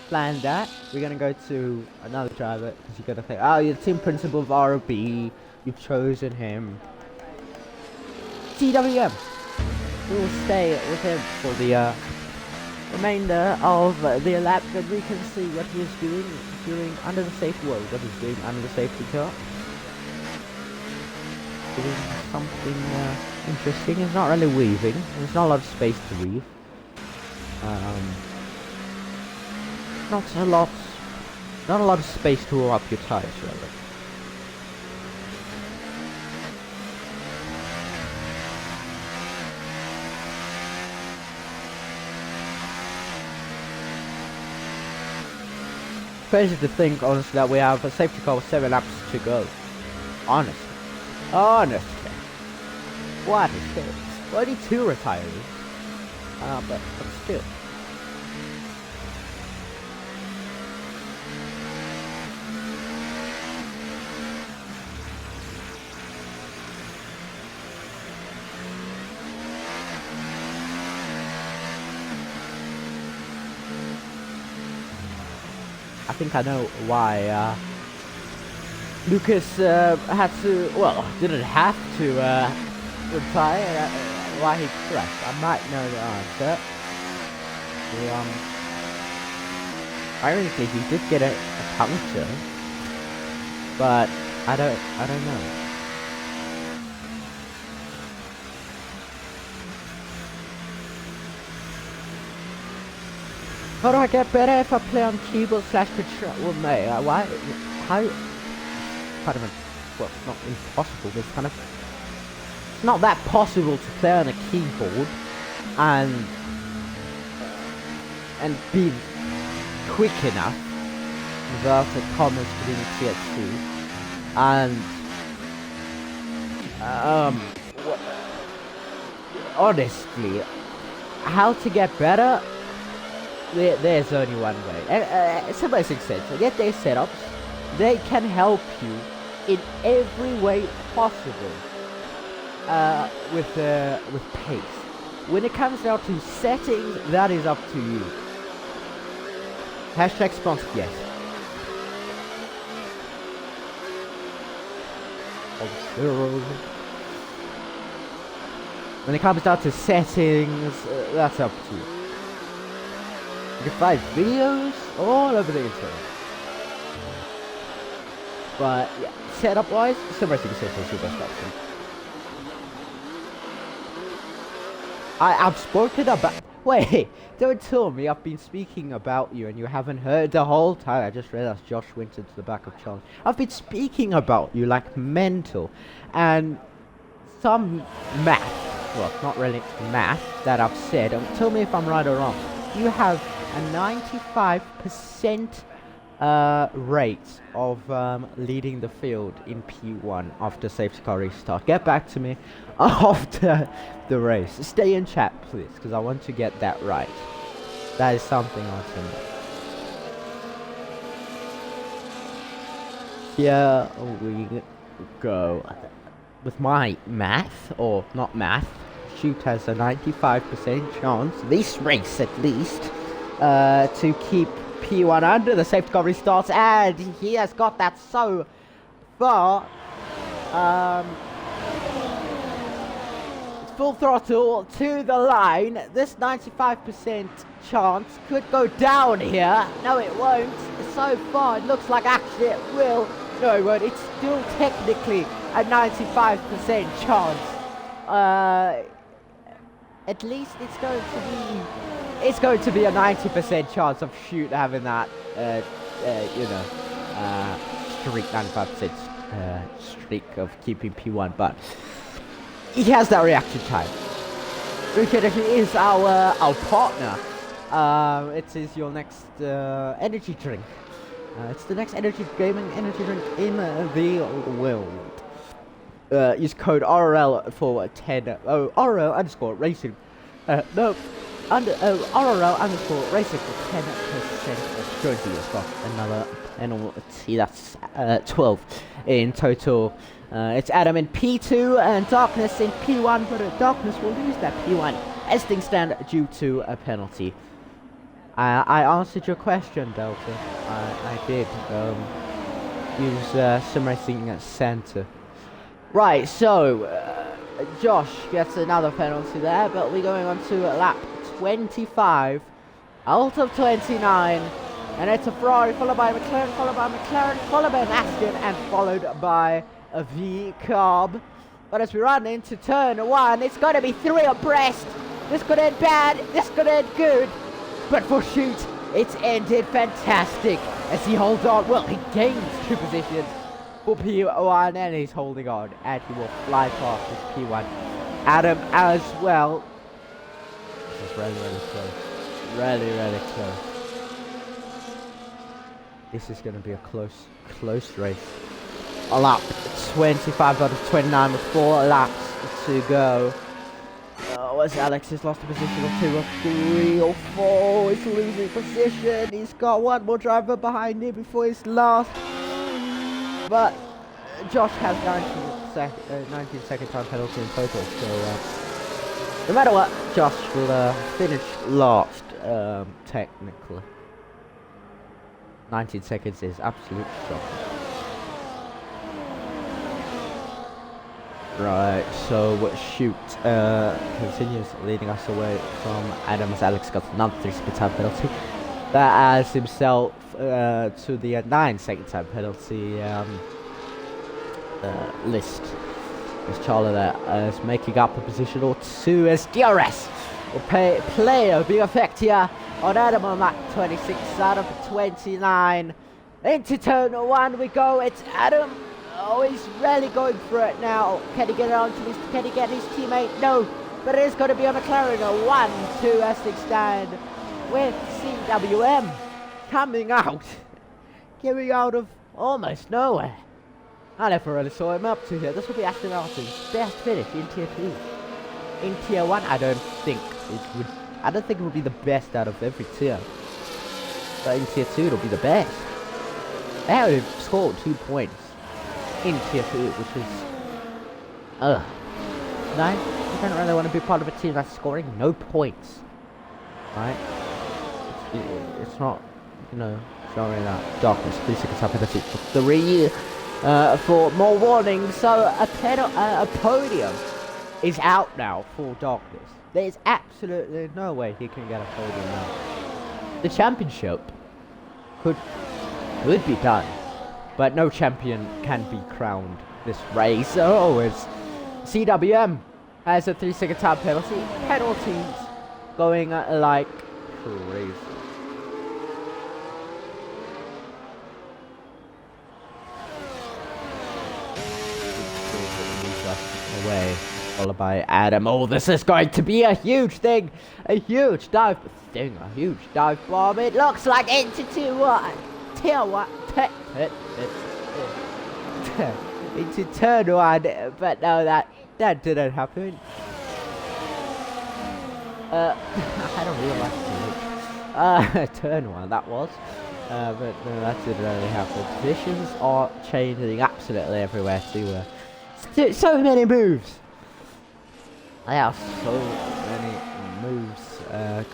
planned that. We're gonna go to another driver, because you're gonna think, oh, you're the team principal of ROB, you've chosen him. TWM. We will stay with him for the remainder of the lap, that we can see what he's doing under the safety world, what he's doing under the safety car. Doing something interesting. It's not really weaving. There's not a lot of space to weave. Not a lot of space to warm up your tires, really. Crazy to think, honestly, that we have a safety car with 7 laps to go. Honestly. What is this? Only 2 retirees. But still. I think I know why Lucas had to, well, didn't have to retire, why he crashed. I might know the answer. Ironically, he did get a puncture, but I don't know. How do I get better if I play on keyboard / control? Well, mate, why? How? Kind of, well, it's not impossible, but it's kind of, it's not that possible to play on a keyboard and be quick enough, inverted commas within TXT, and honestly, how to get better? There's only one way. Simple as essential. Get their setups. They can help you in every way possible. With pace. When it comes down to settings, that is up to you. Hashtag sponsored, yes. When it comes down to settings, that's up to you. You can find videos all over the internet. But yeah, setup wise, Super Essential is your best option. I've spoken about. Wait, don't tell me I've been speaking about you and you haven't heard the whole time. I just realized Josh went into the back of challenge. I've been speaking about you like mental, and some math, well, not really math that I've said. Tell me if I'm right or wrong. You have a 95% rate of leading the field in P1 after safety car restart. Get back to me after the race. Stay in chat, please, because I want to get that right. That is something awesome. Here we go. With my math, or not math, Shoot has a 95% chance, this race at least, to keep P1 under the safety car restarts, and he has got that so far. Full throttle to the line. This 95% chance could go down here. No, it won't. So far, it looks like actually it will. No, it won't. It's still technically a 95% chance. At least it's going to be a 90% chance of Shoot having that, streak, 95% streak of keeping P1, but he has that reaction time. Richard is our partner. It is your next energy drink. It's the next gaming energy drink in the world. Use code RRL for 10. RRL underscore racing. RRL underscore racing for 10% of Jonesy as well. Another penalty. That's 12 in total. It's Adam in P2 and Darkness in P1, but Darkness will lose that P1 esting stand due to a penalty. I answered your question, Delta. I did use sim racing center. Right, so Josh gets another penalty there, but we're going on to lap 25 out of 29, and it's a Ferrari followed by a McLaren, followed by a McLaren, followed by an Aston, and followed by a V-Carb. But as we run into turn 1, it's going to be 3 abreast. This could end bad, this could end good, but for Shoot, it's ended fantastic as he holds on. Well, he gains 2 positions for P1 and he's holding on, and he will fly past his P1. Adam as well. This is really, really close. Really, really close. This is going to be a close race. A lap 25 out of 29 with 4 laps to go. Where's Alex? He's lost a position or 2 or 3 or 4. He's losing position. He's got one more driver behind him before his last. But Josh has 19 second time penalty in total. So no matter what, Josh will finish last technically. 19 seconds is absolute shocking. Right, so Shoot continues leading us away from Adams. Alex got another 3 second time penalty. That adds himself to the 9 second time penalty list. As Charlie there is making up a position or 2 as DRS will play a big effect here on Adam on that 26 out of 29. Into turn 1 we go. It's Adam. Oh, he's really going for it now. Can he get it onto his? Can he get his teammate? No, but it is going to be a McLaren. A 1-2 Essex stand with CWM coming out of almost nowhere. I never really saw him up to here. This will be Aston Martin's best finish in Tier 2. In Tier 1, I don't think it would I don't think it will be the best out of every tier. But in tier 2, it'll be the best. They have scored 2 points in tier 2, which is... No, I don't really want to be part of a team that's scoring no points. Right? It's not, you know, it's not really that. Darkness, please take us up in a seat for 3 for more warnings. So a podium is out now for Darkness. There's absolutely no way he can get a podium now. The championship could be done, but no champion can be crowned this race. Oh, it's CWM has a 3-second time penalty. Penalties going like crazy. Away, followed by Adam. Oh, this is going to be a huge thing, a huge dive thing, a huge dive bomb. It looks like into tier 1, into turn 1, but no, that didn't happen. I don't realize turn 1 that was, but no, that didn't really happen. Positions are changing absolutely everywhere too. So many moves. There are so many moves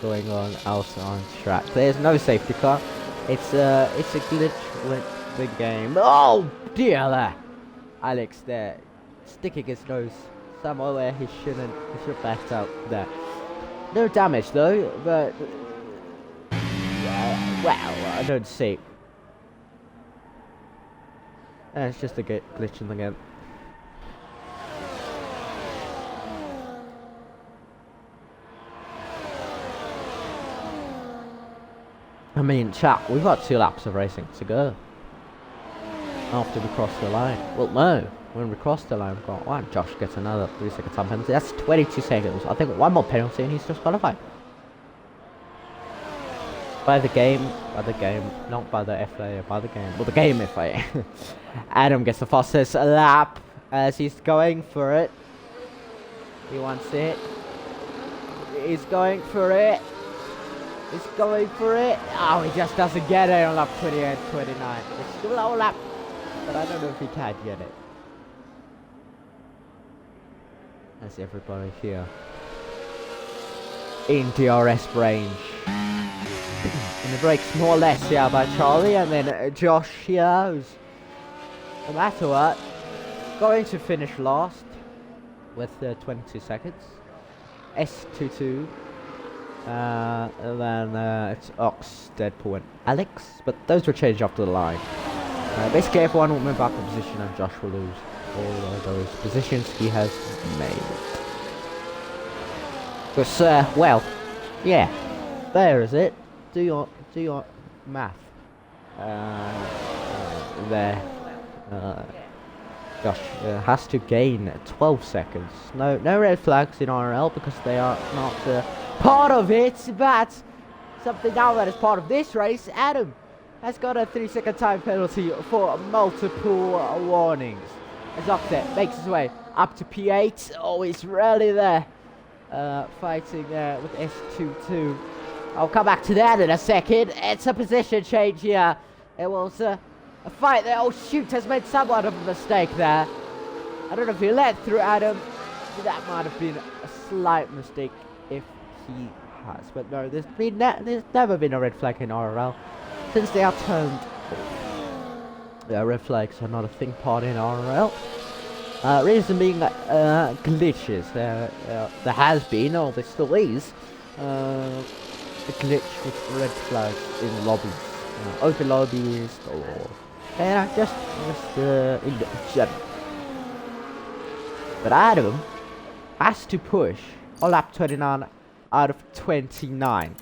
going on out on track. There's no safety car. It's a glitch with the game. Oh dear, there, Alex there, sticking his nose somewhere where he shouldn't. He should back out there. No damage though, but well, I don't see. It's just a glitch in the game. I mean, chat, we've got 2 laps of racing to go after we cross the line. Well, no, when we cross the line, we've got 1. Josh gets another 3-second time penalty. That's 22 seconds. I think 1 more penalty and he's disqualified. By the game, not by the FA, by the game. Well, the game FA. Adam gets the fastest lap as he's going for it. He wants it. He's going for it. He's going for it. Oh, he just doesn't get it on lap 28, 29. It's still a low lap, but I don't know if he can get it. That's everybody here in DRS range. And the brakes more or less here by Charlie, and then Josh here, who's, no matter what, going to finish last with 22 seconds. S22. And then it's Ox, Deadpool, and Alex, but those were changed after the line. Basically, everyone will move up a position, and Josh will lose all of those positions he has made. Because, well, yeah, there is it. Do your math. There. Josh has to gain 12 seconds. No red flags in RRL because they are not part of it, but something now that is part of this race. Adam has got a 3-second time penalty for multiple warnings. As Octet makes his way up to P8. Oh, he's really there, fighting there with S22. I'll come back to that in a second. It's a position change here. It was a fight there. Oh shoot, has made somewhat of a mistake there. I don't know if he let through Adam. That might have been a slight mistake if he has, but no, there's never been a red flag in RRL since they are turned off. Yeah, red flags are not a thing part in RRL. Reason being glitches. There has been, or there still is, a glitch with red flags in lobbies, open lobbies, or just in general. But Adam has to push on lap 29 out of 29.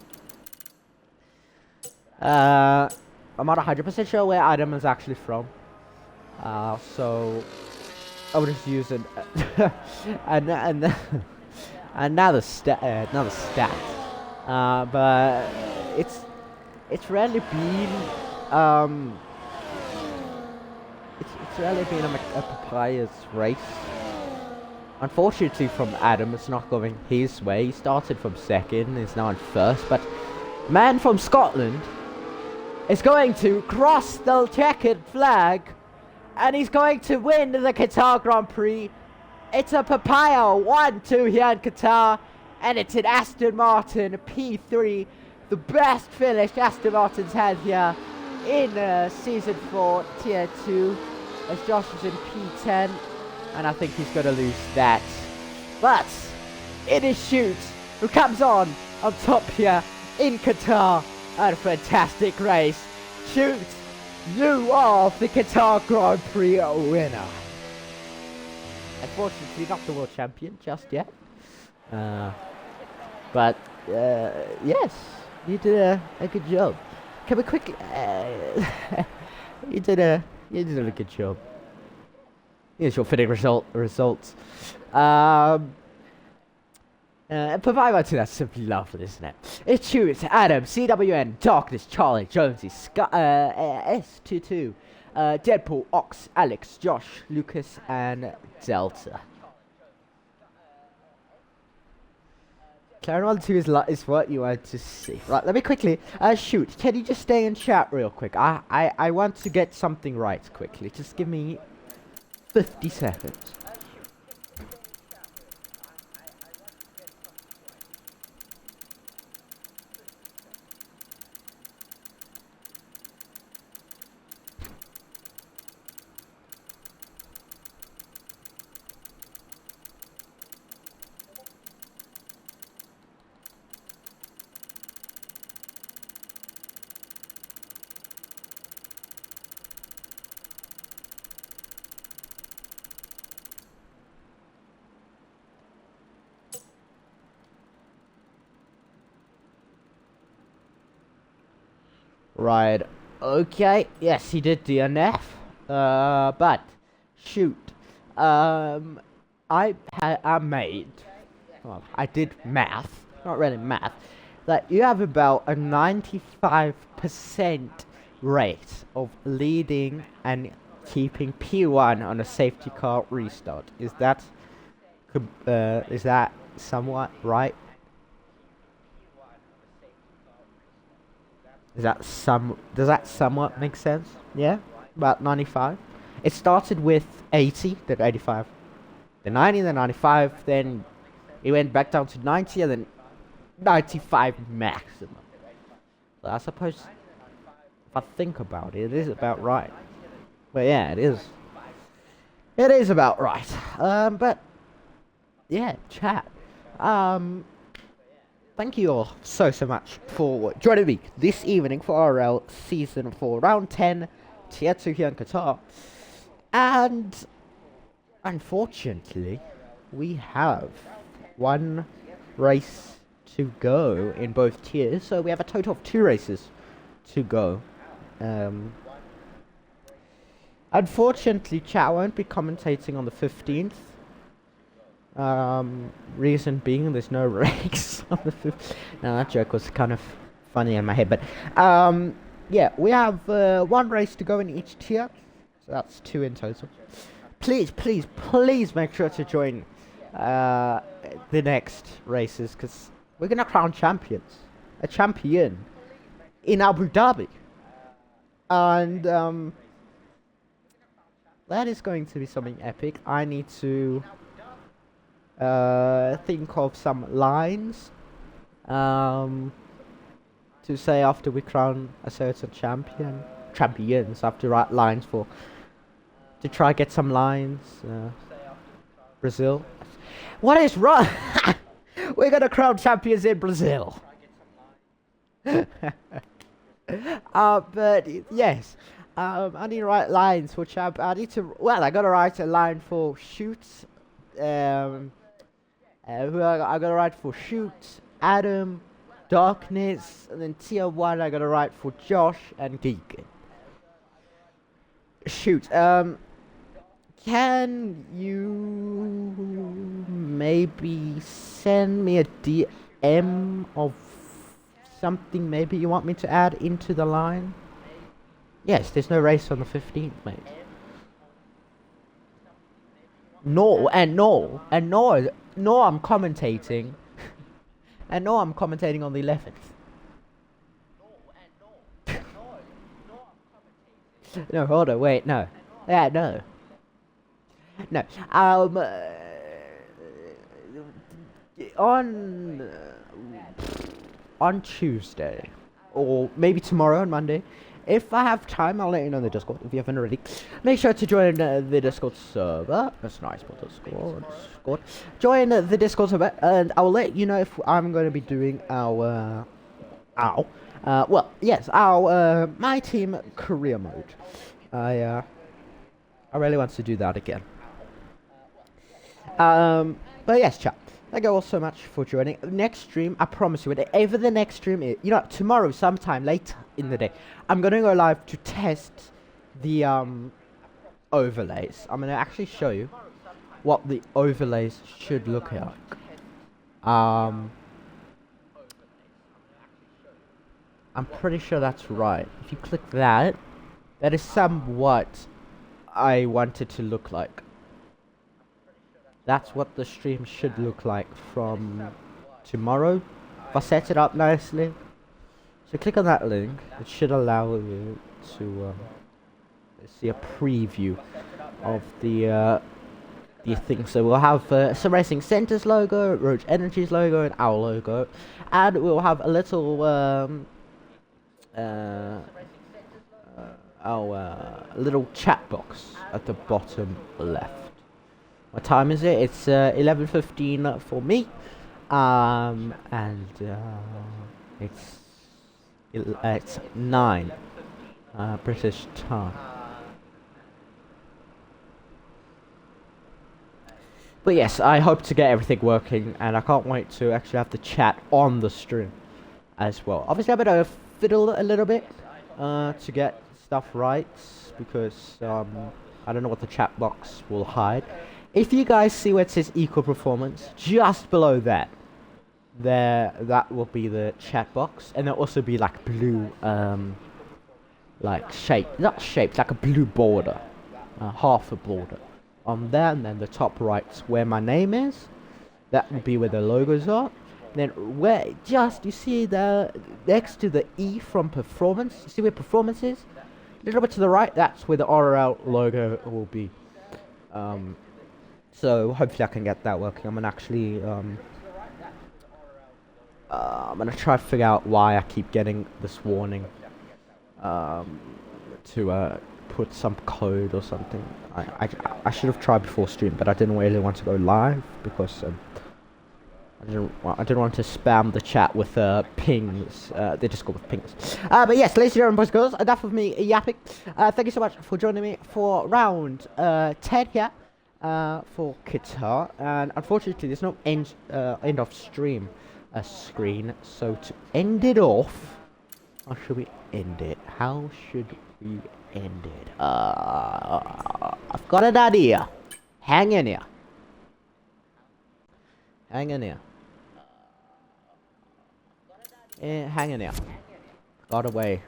I'm not 100% sure where Adam is actually from, so I would just use another stat. But it's rarely been it's rarely been a papayas race. Unfortunately from Adam, it's not going his way. He started from second, is now in first, but man from Scotland is going to cross the checkered flag, and he's going to win the Qatar Grand Prix. It's a Papaya 1-2 here in Qatar, and it's an Aston Martin P3, the best finish Aston Martin's had here in Season 4 Tier 2, as Josh is in P10, and I think he's going to lose that. But it is Shoot who comes on top here in Qatar, and a fantastic race. Shoot, you are the Qatar Grand Prix winner. Unfortunately not the world champion just yet. But yes, you did a good job. Can we quickly... you did a good job. Here's your fitting results. Provide to that's simply lovely, isn't it? It's Shoot, Adam, CWN, Darkness, Charlie, Jonesy, S22, Deadpool, Ox, Alex, Josh, Lucas, and Delta. Carrying on to is what you want to see. Right, let me quickly Shoot. Can you just stay in chat real quick? I want to get something right quickly. Just give me 50 seconds. Right, okay, yes, he did DNF, but, Shoot, I did math, not really math, that you have about a 95% rate of leading and keeping P1 on a safety car restart. Is that somewhat right? Does that somewhat make sense? Yeah? About 95? It started with 80, then 85, then 90, then 95, then it went back down to 90, and then 95 maximum. So I suppose, if I think about it, it is about right. But yeah, it is. It is about right. But, yeah, chat. Thank you all so much for joining me this evening for RRL Season 4, Round 10, Tier 2 here in Qatar. And, unfortunately, we have one race to go in both tiers. So we have a total of 2 races to go. Unfortunately, chat won't be commentating on the 15th. Reason being there's no race on the 5th. Now that joke was kind of funny in my head, but yeah, we have 1 race to go in each tier, so that's 2 in total. Please make sure to join the next races, because we're gonna crown a champion in Abu Dhabi, and that is going to be something epic. I need to think of some lines to say after we crown a certain champions. I have to write lines to try get some lines. Brazil, what is wrong? We're gonna crown champions in Brazil. But yes, I need to write lines for champ. I gotta write a line for Shoots. Who I gotta write for Shoot, Adam, Darkness, and then tier 1 I gotta write for Josh and Geekin. Shoot, can you maybe send me a DM of something maybe you want me to add into the line? Yes, there's no race on the 15th, mate. No, I'm commentating. And no, I'm commentating on the 11th. No, hold on, wait, no. Yeah, no. No. On on Tuesday, or maybe tomorrow on Monday, if I have time, I'll let you know in the Discord. If you haven't already, make sure to join the Discord server. That's nice, but Discord. Join the Discord server, and I'll let you know if I'm going to be doing our our my team career mode. I really want to do that again. But yes, chat. Thank you all so much for joining. Next stream, I promise you, whatever the next stream is, tomorrow, sometime later in the day, I'm gonna go live to test the overlays. I'm gonna actually show you what the overlays should look like. I'm pretty sure that's right. If you click that, that is somewhat I want it to look like. That's what the stream should look like from tomorrow. If I set it up nicely. So click on that link. It should allow you to see a preview of the thing. So we'll have Some Racing Centers logo, Roach Energy's logo, and our logo. And we'll have a little little chat box at the bottom left. What time is it? It's 11:15 for me, and it's 9 British time. But yes, I hope to get everything working, and I can't wait to actually have the chat on the stream as well. Obviously, I'm gonna fiddle a little bit to get stuff right, because I don't know what the chat box will hide. If you guys see where it says equal performance, just below that, that will be the chat box, and there'll also be like blue, like not shaped, like a blue border, half a border on there, and then the top right's where my name is. That will be where the logos are. Then where you see the next to the E from performance, you see where performance is? A little bit to the right, that's where the RRL logo will be. So hopefully I can get that working. I'm gonna actually I'm gonna try to figure out why I keep getting this warning to put some code or something. I should have tried before stream, but I didn't really want to go live because I didn't want to spam the chat with pings. They just go with pings. But yes, ladies and gentlemen, boys and girls, enough of me yapping. Thank you so much for joining me for round 10 here. For Qatar, and unfortunately there's no end of stream screen, so to end it off, how should we end it? How should we end it? I've got an idea. Hang in here. Hang in here. Hang in here. Got away.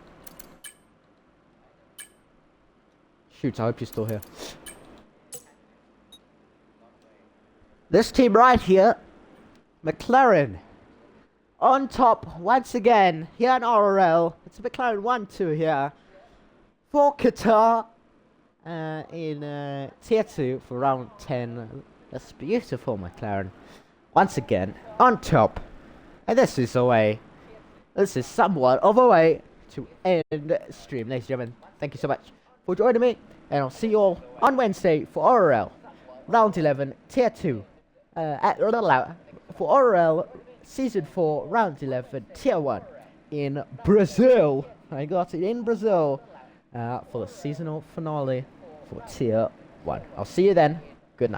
Shoot, I hope you're still here. This team right here, McLaren, on top once again here in RRL. It's a McLaren 1-2 here for Qatar in Tier 2 for round 10. That's beautiful, McLaren. Once again, on top. And this is somewhat of a way to end stream. Ladies and gentlemen, thank you so much for joining me. And I'll see you all on Wednesday for RRL round 11, Tier 2. For RRL Season 4, Round 11, Tier 1 in Brazil. I got it in Brazil for the seasonal finale for Tier 1. I'll see you then. Good night.